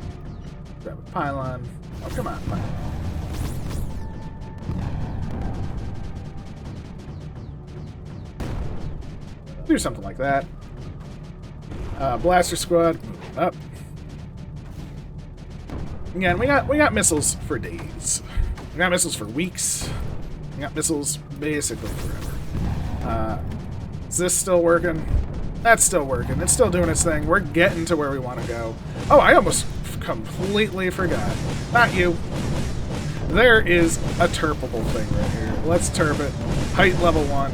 [SPEAKER 1] a pylon. Oh, come on, pylon. Do something like that. Blaster squad, move up. Again, we got missiles for days. We got missiles for weeks. We got missiles basically forever. Is this still working? That's still working. It's still doing its thing. We're getting to where we want to go. Oh, I almost completely forgot. Not you. There is a terpable thing right here. Let's terp it. Height level 1.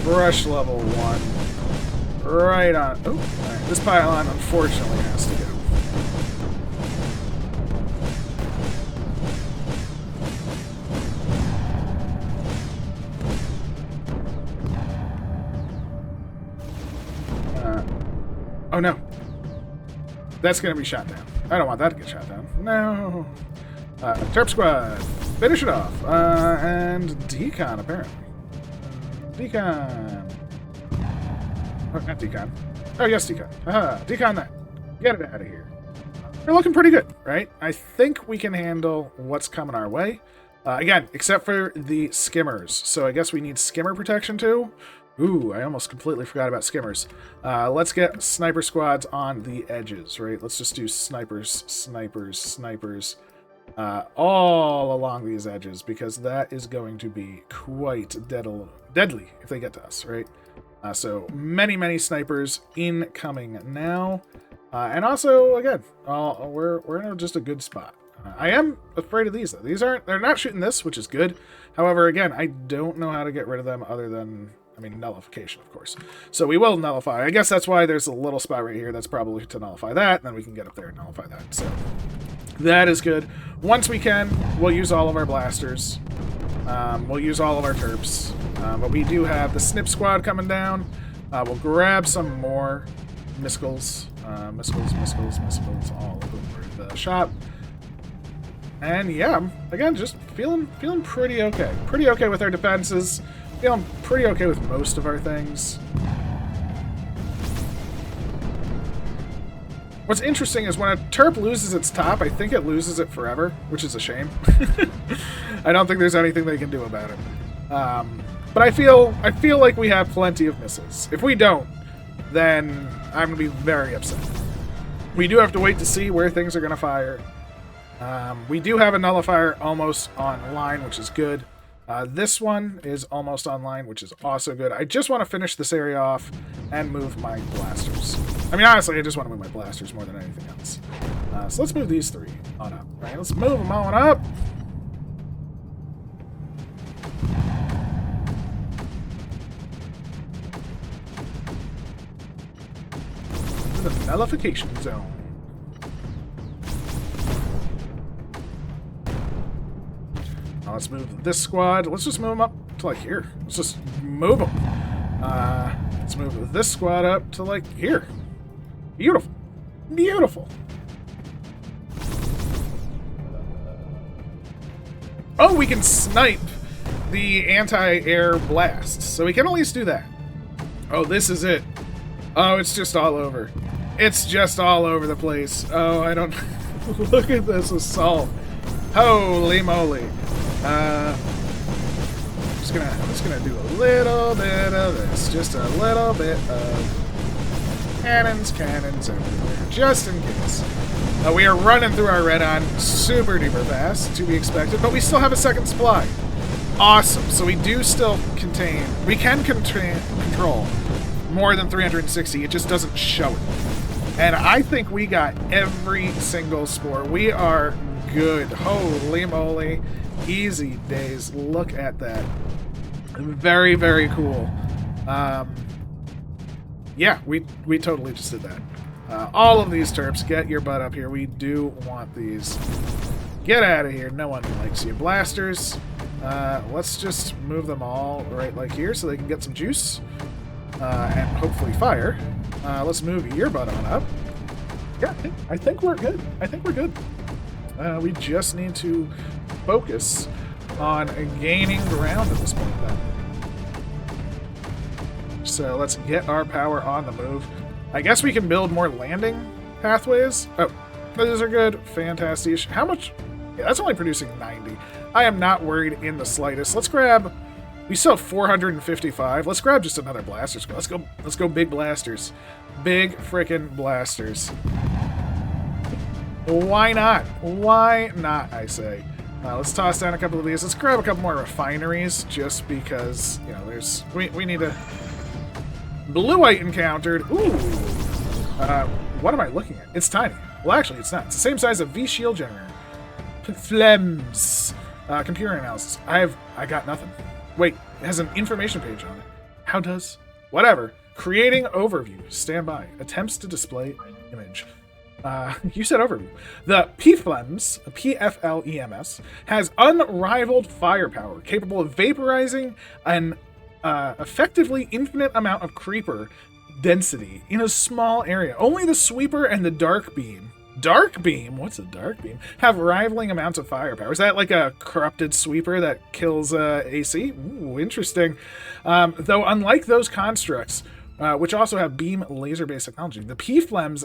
[SPEAKER 1] Brush level 1. Right on. Oh, right. This pylon unfortunately has to go. Oh no. That's going to be shot down. I don't want that to get shot down. No. Terp squad. Finish it off. And decon, apparently. Decon. Oh, not decon. Oh, yes, decon. Decon that. Get it out of here. We're looking pretty good, right? I think we can handle what's coming our way. Again, except for the skimmers. So I guess we need skimmer protection too. Ooh, I almost completely forgot about skimmers. Let's get sniper squads on the edges, right? Let's just do snipers, all along these edges, because that is going to be quite deadly if they get to us, right? So many snipers incoming now. And also, again, we're in just a good spot. I am afraid of these, though. They're not shooting this, which is good. However, again, I don't know how to get rid of them other than... I mean, nullification, of course. So we will nullify. I guess that's why there's a little spot right here. That's probably to nullify that, and then we can get up there and nullify that. So that is good. Once we can, we'll use all of our blasters. We'll use all of our terps. But we do have the snip squad coming down. We'll grab some more missiles. Missiles all over the shop. And yeah, again, just feeling pretty okay. Pretty okay with our defenses. Feeling pretty okay with most of our things. What's interesting is when a Terp loses its top, I think it loses it forever, which is a shame. I don't think there's anything they can do about it. But I feel like we have plenty of missiles. If we don't, then I'm going to be very upset. We do have to wait to see where things are going to fire. We do have a nullifier almost online, which is good. This one is almost online, which is also good. I just want to finish this area off and move my blasters. I mean, honestly, I just want to move my blasters more than anything else. So let's move these 3 on up. All right, let's move them on up. The nullification zone. Now let's move this squad. Let's just move them up to like here. Let's just move them. Let's move this squad up to like here. Beautiful. Beautiful. Oh, we can snipe the anti-air blasts. So we can at least do that. Oh, this is it. Oh, it's just all over. It's just all over the place. Oh, I don't... Look at this assault. Holy moly. I'm just gonna do a little bit of this. Just a little bit of cannons everywhere. Just in case. We are running through our red-on super duper fast, to be expected, but we still have a second supply. Awesome. So we do still contain... We can control more than 360. It just doesn't show it. And I think we got every single spore. We are good. Holy moly. Easy days. Look at that. Very, very cool. Yeah, we totally just did that. All of these Terps, get your butt up here. We do want these. Get out of here. No one likes you. Blasters. Let's just move them all right like here so they can get some juice. And hopefully fire. Let's move your butt on up. Yeah, I think we're good. I think we're good. We just need to focus on gaining ground at this point then. So let's get our power on the move. I guess we can build more landing pathways. Oh, those are good. Fantastic. How much? Yeah, that's only producing 90. I am not worried in the slightest. Let's grab... We still have 455. Let's grab just another blaster squad. Let's go big blasters. Big frickin' blasters. Why not? Why not, I say. Let's toss down a couple of these. Let's grab a couple more refineries, just because, you know, there's... We need to... Bluite encountered. Ooh. What am I looking at? It's tiny. Well, actually, it's not. It's the same size as V-shield generator. Flems. Computer analysis. I got nothing. Wait, it has an information page on it. How does? Whatever. Creating overview. Stand by. Attempts to display image. You said overview. The P-Flems, P-F-L-E-M-S, has unrivaled firepower, capable of vaporizing an effectively infinite amount of creeper density in a small area. Only the sweeper and the dark beam. Dark beam? What's a dark beam? Have rivaling amounts of firepower. Is that like a corrupted sweeper that kills AC? Ooh, interesting. Though unlike those constructs, which also have beam laser-based technology, the P-Flems,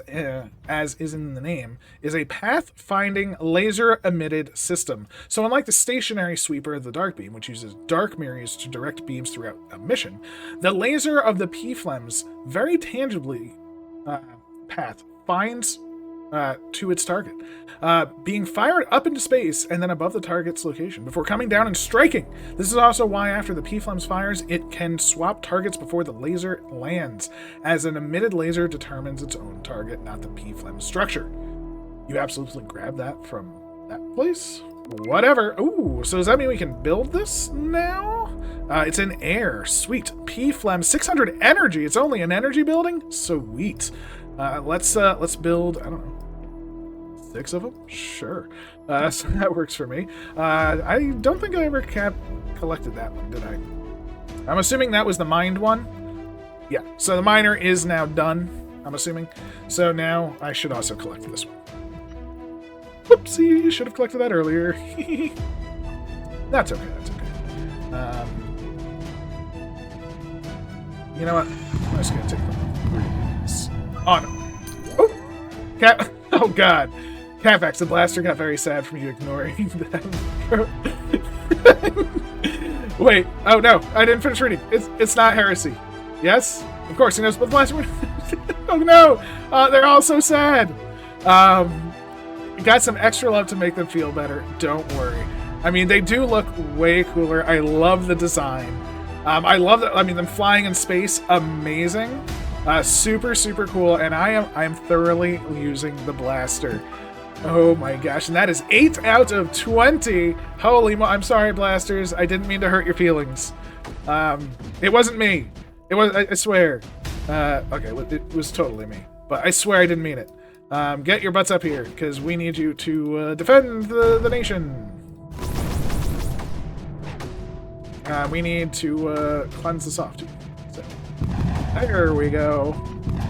[SPEAKER 1] as is in the name, is a path-finding laser-emitted system. So unlike the stationary sweeper, the dark beam, which uses dark mirrors to direct beams throughout a mission, the laser of the P-Flems very tangibly path finds to its target, being fired up into space and then above the target's location before coming down and striking. This is also why after the P-Flems fires, it can swap targets before the laser lands, as an emitted laser determines its own target, not the P-Flem structure. You absolutely grab that from that place? Whatever. Ooh, so does that mean we can build this now? It's in air. Sweet. P-Flem, 600 energy. It's only an energy building? Sweet. Let's build, I don't know, 6 of them? Sure. So that works for me. I don't think I ever collected that one, did I? I'm assuming that was the mined one. Yeah, so the miner is now done, I'm assuming. So now I should also collect this one. Whoopsie, should have collected that earlier. That's okay, that's okay. You know what? I'm just gonna take the greens. Oh no. Oh! Cat. Oh god. Catfax, the blaster got very sad from you ignoring them. Wait. Oh no, I didn't finish reading. It's not heresy. Yes? Of course he knows what the blaster. Oh no! They're all so sad. Got some extra love to make them feel better. Don't worry. I mean, they do look way cooler. I love the design. I love that. I mean, them flying in space, amazing. Super, super cool. And I am thoroughly using the blaster. Oh my gosh! And that is 8 out of 20. Holy I'm sorry, blasters. I didn't mean to hurt your feelings. It wasn't me. It was. I swear. Okay, it was totally me. But I swear I didn't mean it. Get your butts up here, because we need you to defend the nation. We need to cleanse the softy. So, there we go.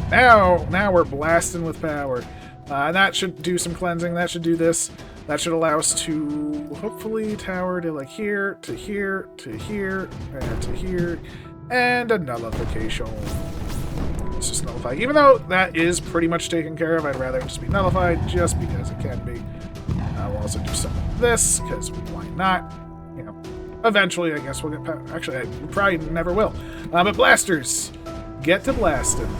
[SPEAKER 1] Now we're blasting with power. And that should do some cleansing. That should do this. That should allow us to hopefully tower to like here, to here, to here, and to here, and a nullification. Let's just nullify. Even though that is pretty much taken care of, I'd rather it just be nullified just because it can be. We'll also do some of this, because why not? You know, eventually, I guess we'll get power. Actually, I probably never will. But blasters, get to blasting.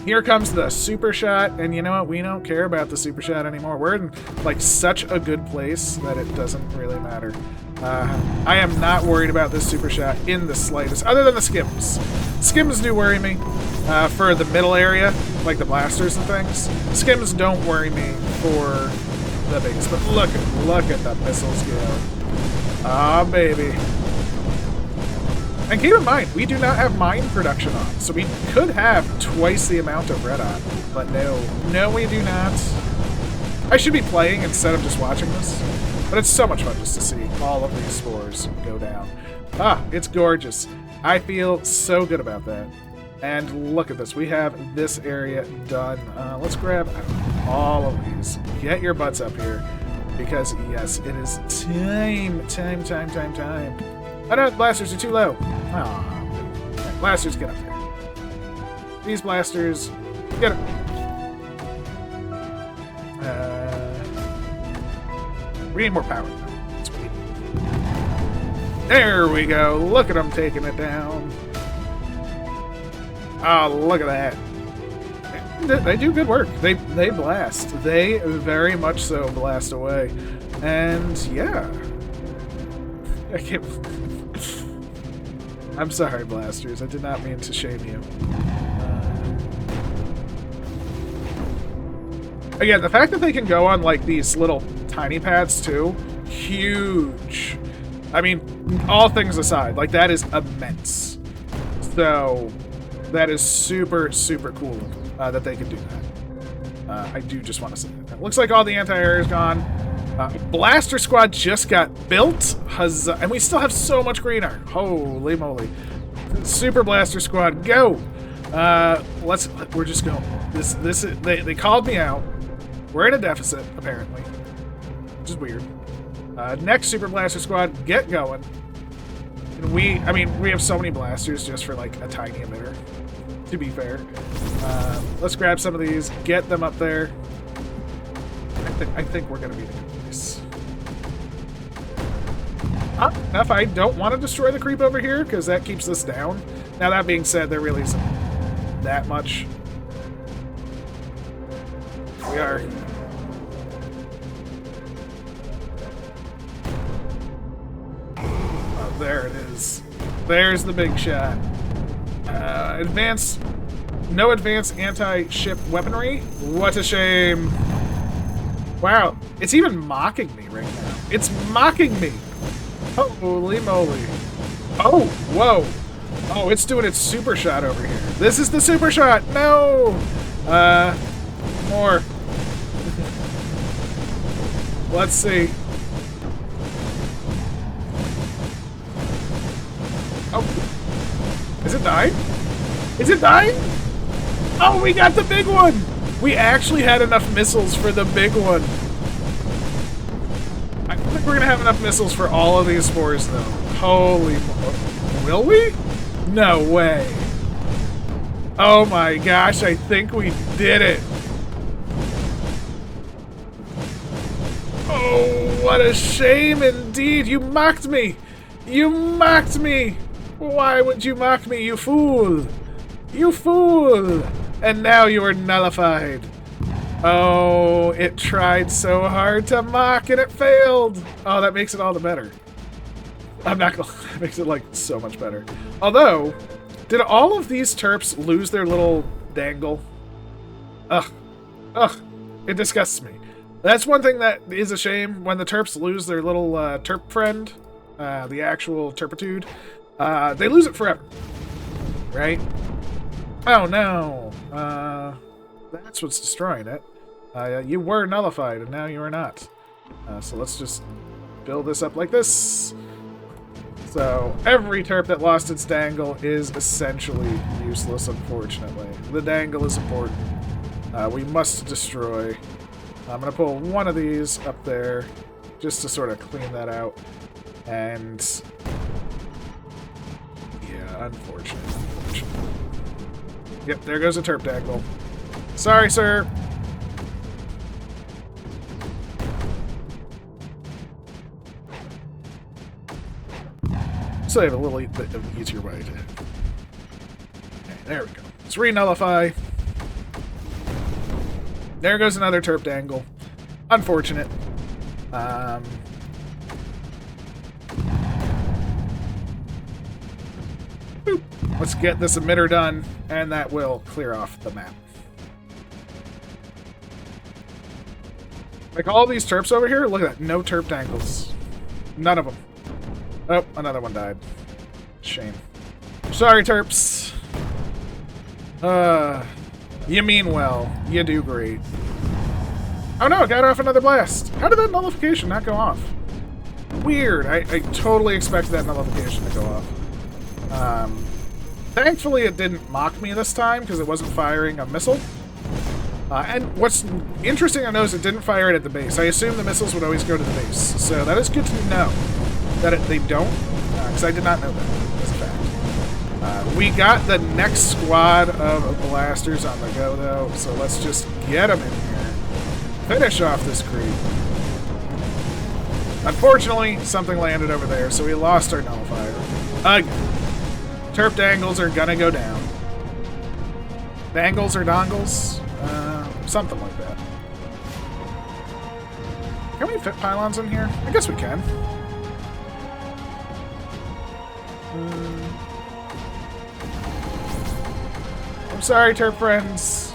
[SPEAKER 1] Here comes the super shot, and you know what? We don't care about the super shot anymore. We're in like such a good place that it doesn't really matter. I am not worried about this super shot in the slightest, other than the skims. Skims do worry me for the middle area, like the blasters and things. Skims don't worry me for the base, but look at the missiles go. Ah, baby. And keep in mind, we do not have mine production on, so we could have twice the amount of red on, but no, we do not. I should be playing instead of just watching this, but it's so much fun just to see all of these spores go down. Ah, it's gorgeous. I feel so good about that. And look at this, we have this area done. Let's grab all of these. Get your butts up here, because yes, it is time. Oh no, blasters are too low. Oh, blasters, get up there. These blasters, get up. We need more power. That's what we need. There we go. Look at them taking it down. Oh, look at that. They do good work. They blast. They very much so blast away. And yeah. I can't... I'm sorry, blasters. I did not mean to shame you. Again, the fact that they can go on like these little tiny paths too, huge. I mean, all things aside, like that is immense. So that is super, super cool that they can do that. I do just want to say that. Looks like all the anti-air is gone. Blaster Squad just got built, huzzah, and we still have so much green iron. Holy moly! Super Blaster Squad, go! We're just going. They called me out. We're in a deficit apparently, which is weird. Next Super Blaster Squad, get going. And we have so many blasters just for like a tiny emitter. To be fair, let's grab some of these, get them up there. I think we're gonna be the good place. Enough, I don't want to destroy the creep over here because that keeps this down. Now that being said, there really isn't that much. We are. Oh, there it is. There's the big shot. No advanced anti-ship weaponry? What a shame. Wow, it's even mocking me right now. It's mocking me. Holy moly. Oh, whoa. Oh, it's doing its super shot over here. This is the super shot. No. More. Let's see. Oh. Is it dying? Is it dying? Oh, we got the big one. We actually had enough missiles for the big one. we're gonna have enough missiles for all of these spores, though. Holy... Will we? No way. Oh my gosh, I think we did it. Oh, what a shame indeed. You mocked me. You mocked me. Why would you mock me, you fool? You fool. And now you are nullified. Oh, it tried so hard to mock and it failed. Oh, that makes it all the better. I'm not gonna... That makes it, like, so much better. Although, did all of these terps lose their little dangle? Ugh. Ugh. It disgusts me. That's one thing that is a shame. When the terps lose their little terp friend, the actual turpitude, they lose it forever. Right? Oh, no. That's what's destroying it. You were nullified, and now you are not. So let's just build this up like this. So every terp that lost its dangle is essentially useless, unfortunately. The dangle is important. We must destroy. I'm going to pull one of these up there just to sort of clean that out. And yeah, unfortunate. Yep, there goes a terp dangle. Sorry, sir. So I have a little bit of an easier way to... Okay, there we go. Let's re-nullify. There goes another terp dangle. Unfortunate. Boop. Let's get this emitter done, and that will clear off the map. Like all these terps over here, look at that. No terp dangles. None of them. Oh, another one died. Shame. Sorry, terps. You mean well. You do great. Oh no, got off another blast. How did that nullification not go off? Weird. I totally expected that nullification to go off. Thankfully it didn't mock me this time because it wasn't firing a missile. And what's interesting to know is it didn't fire it at the base. I assume the missiles would always go to the base. So that is good to know that they don't, because I did not know that as a fact. We got the next squad of blasters on the go, though, so let's just get them in here. Finish off this creep. Unfortunately, something landed over there, so we lost our nullifier. Again. Terp dangles are gonna go down. Dangles or dongles? Something like that. Can we fit pylons in here? I guess we can. I'm sorry, terp friends.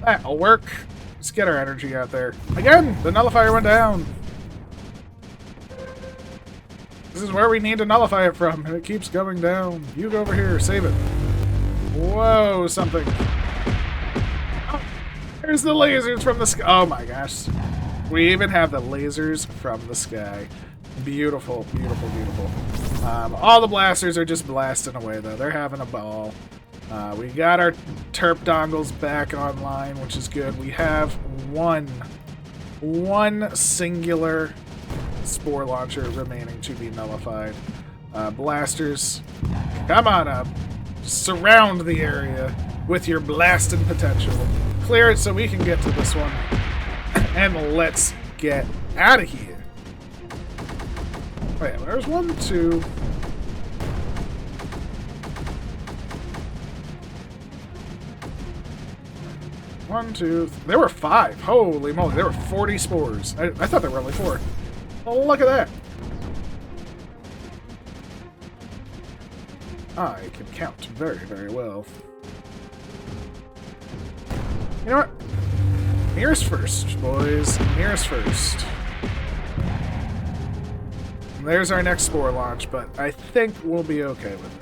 [SPEAKER 1] That'll work. Let's get our energy out there. Again, the nullifier went down. This is where we need to nullify it from, and it keeps going down. You go over here, save it. Whoa, something. Oh, there's the lasers from the sky. Oh my gosh. We even have the lasers from the sky. Beautiful, beautiful, beautiful. All the blasters are just blasting away, though. They're having a ball. We got our terp dongles back online, which is good. We have one singular spore launcher remaining to be nullified. Blasters, come on up. Surround the area with your blasting potential. Clear it so we can get to this one. And let's get out of here. Wait, there's 1, 2... One, two... There were 5. Holy moly, there were 40 spores. I thought there were only 4. Oh, look at that. I can count very, very well. You know what? Nearest first, boys. Nearest first. And there's our next spore launch, but I think we'll be okay with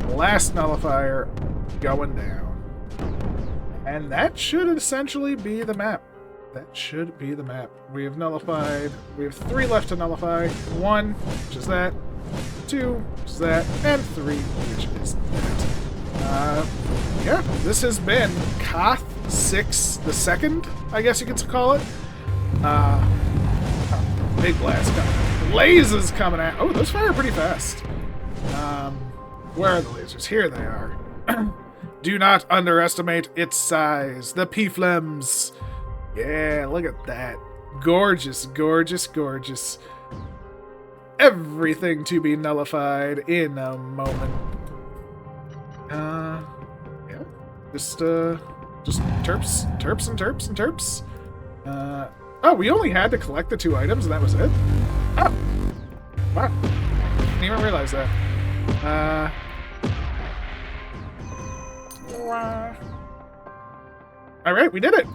[SPEAKER 1] that. Last nullifier going down. And that should essentially be the map. that should be the map. We have nullified. We have 3 left to nullify. 1, which is that. 2, which is that. And 3, which is that. Yeah, this has been Koth 6 the second, I guess you could call it. Big blast coming. Lasers coming out. Oh, those fire pretty fast. Where are the lasers? Here they are. Do not underestimate its size. The P-flames. Yeah, look at that. Gorgeous, gorgeous, gorgeous. Everything to be nullified in a moment. Yeah. Just terps, terps, and terps, and terps. Oh, we only had to collect the 2 items, and that was it? Oh. Wow. Didn't even realize that. Alright, we did it!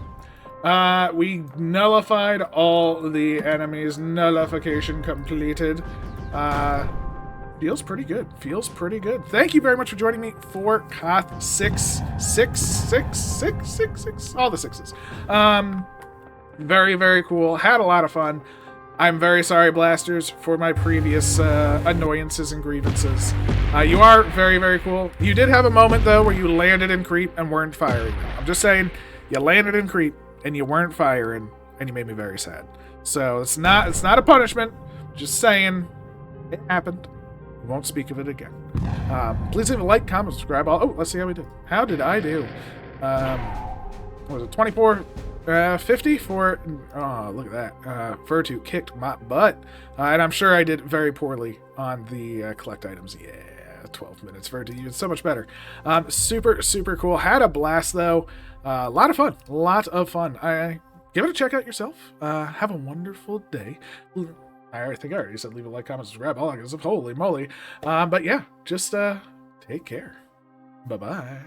[SPEAKER 1] We nullified all the enemies. Nullification completed. Feels pretty good. Feels pretty good. Thank you very much for joining me for Koth 6. All the 6s. Very, very cool. Had a lot of fun. I'm very sorry, Blasters, for my previous annoyances and grievances. You are very, very cool. You did have a moment, though, where you landed in creep and weren't firing. I'm just saying, you landed in creep and you weren't firing, and you made me very sad. So it's not a punishment. Just saying, it happened. We won't speak of it again. Please leave a like, comment, subscribe. Oh, let's see how we did. How did I do? What was it? 24. 50 for, oh, look at that. Vertu kicked my butt. And I'm sure I did very poorly on the collect items. Yeah, 12 minutes. Vertu, you did so much better. Super, super cool. Had a blast, though. A lot of fun. A lot of fun. Give it a check out yourself. Have a wonderful day. I think I already said leave a like, comment, subscribe, all that good stuff. Holy moly. But yeah, just take care. Bye-bye.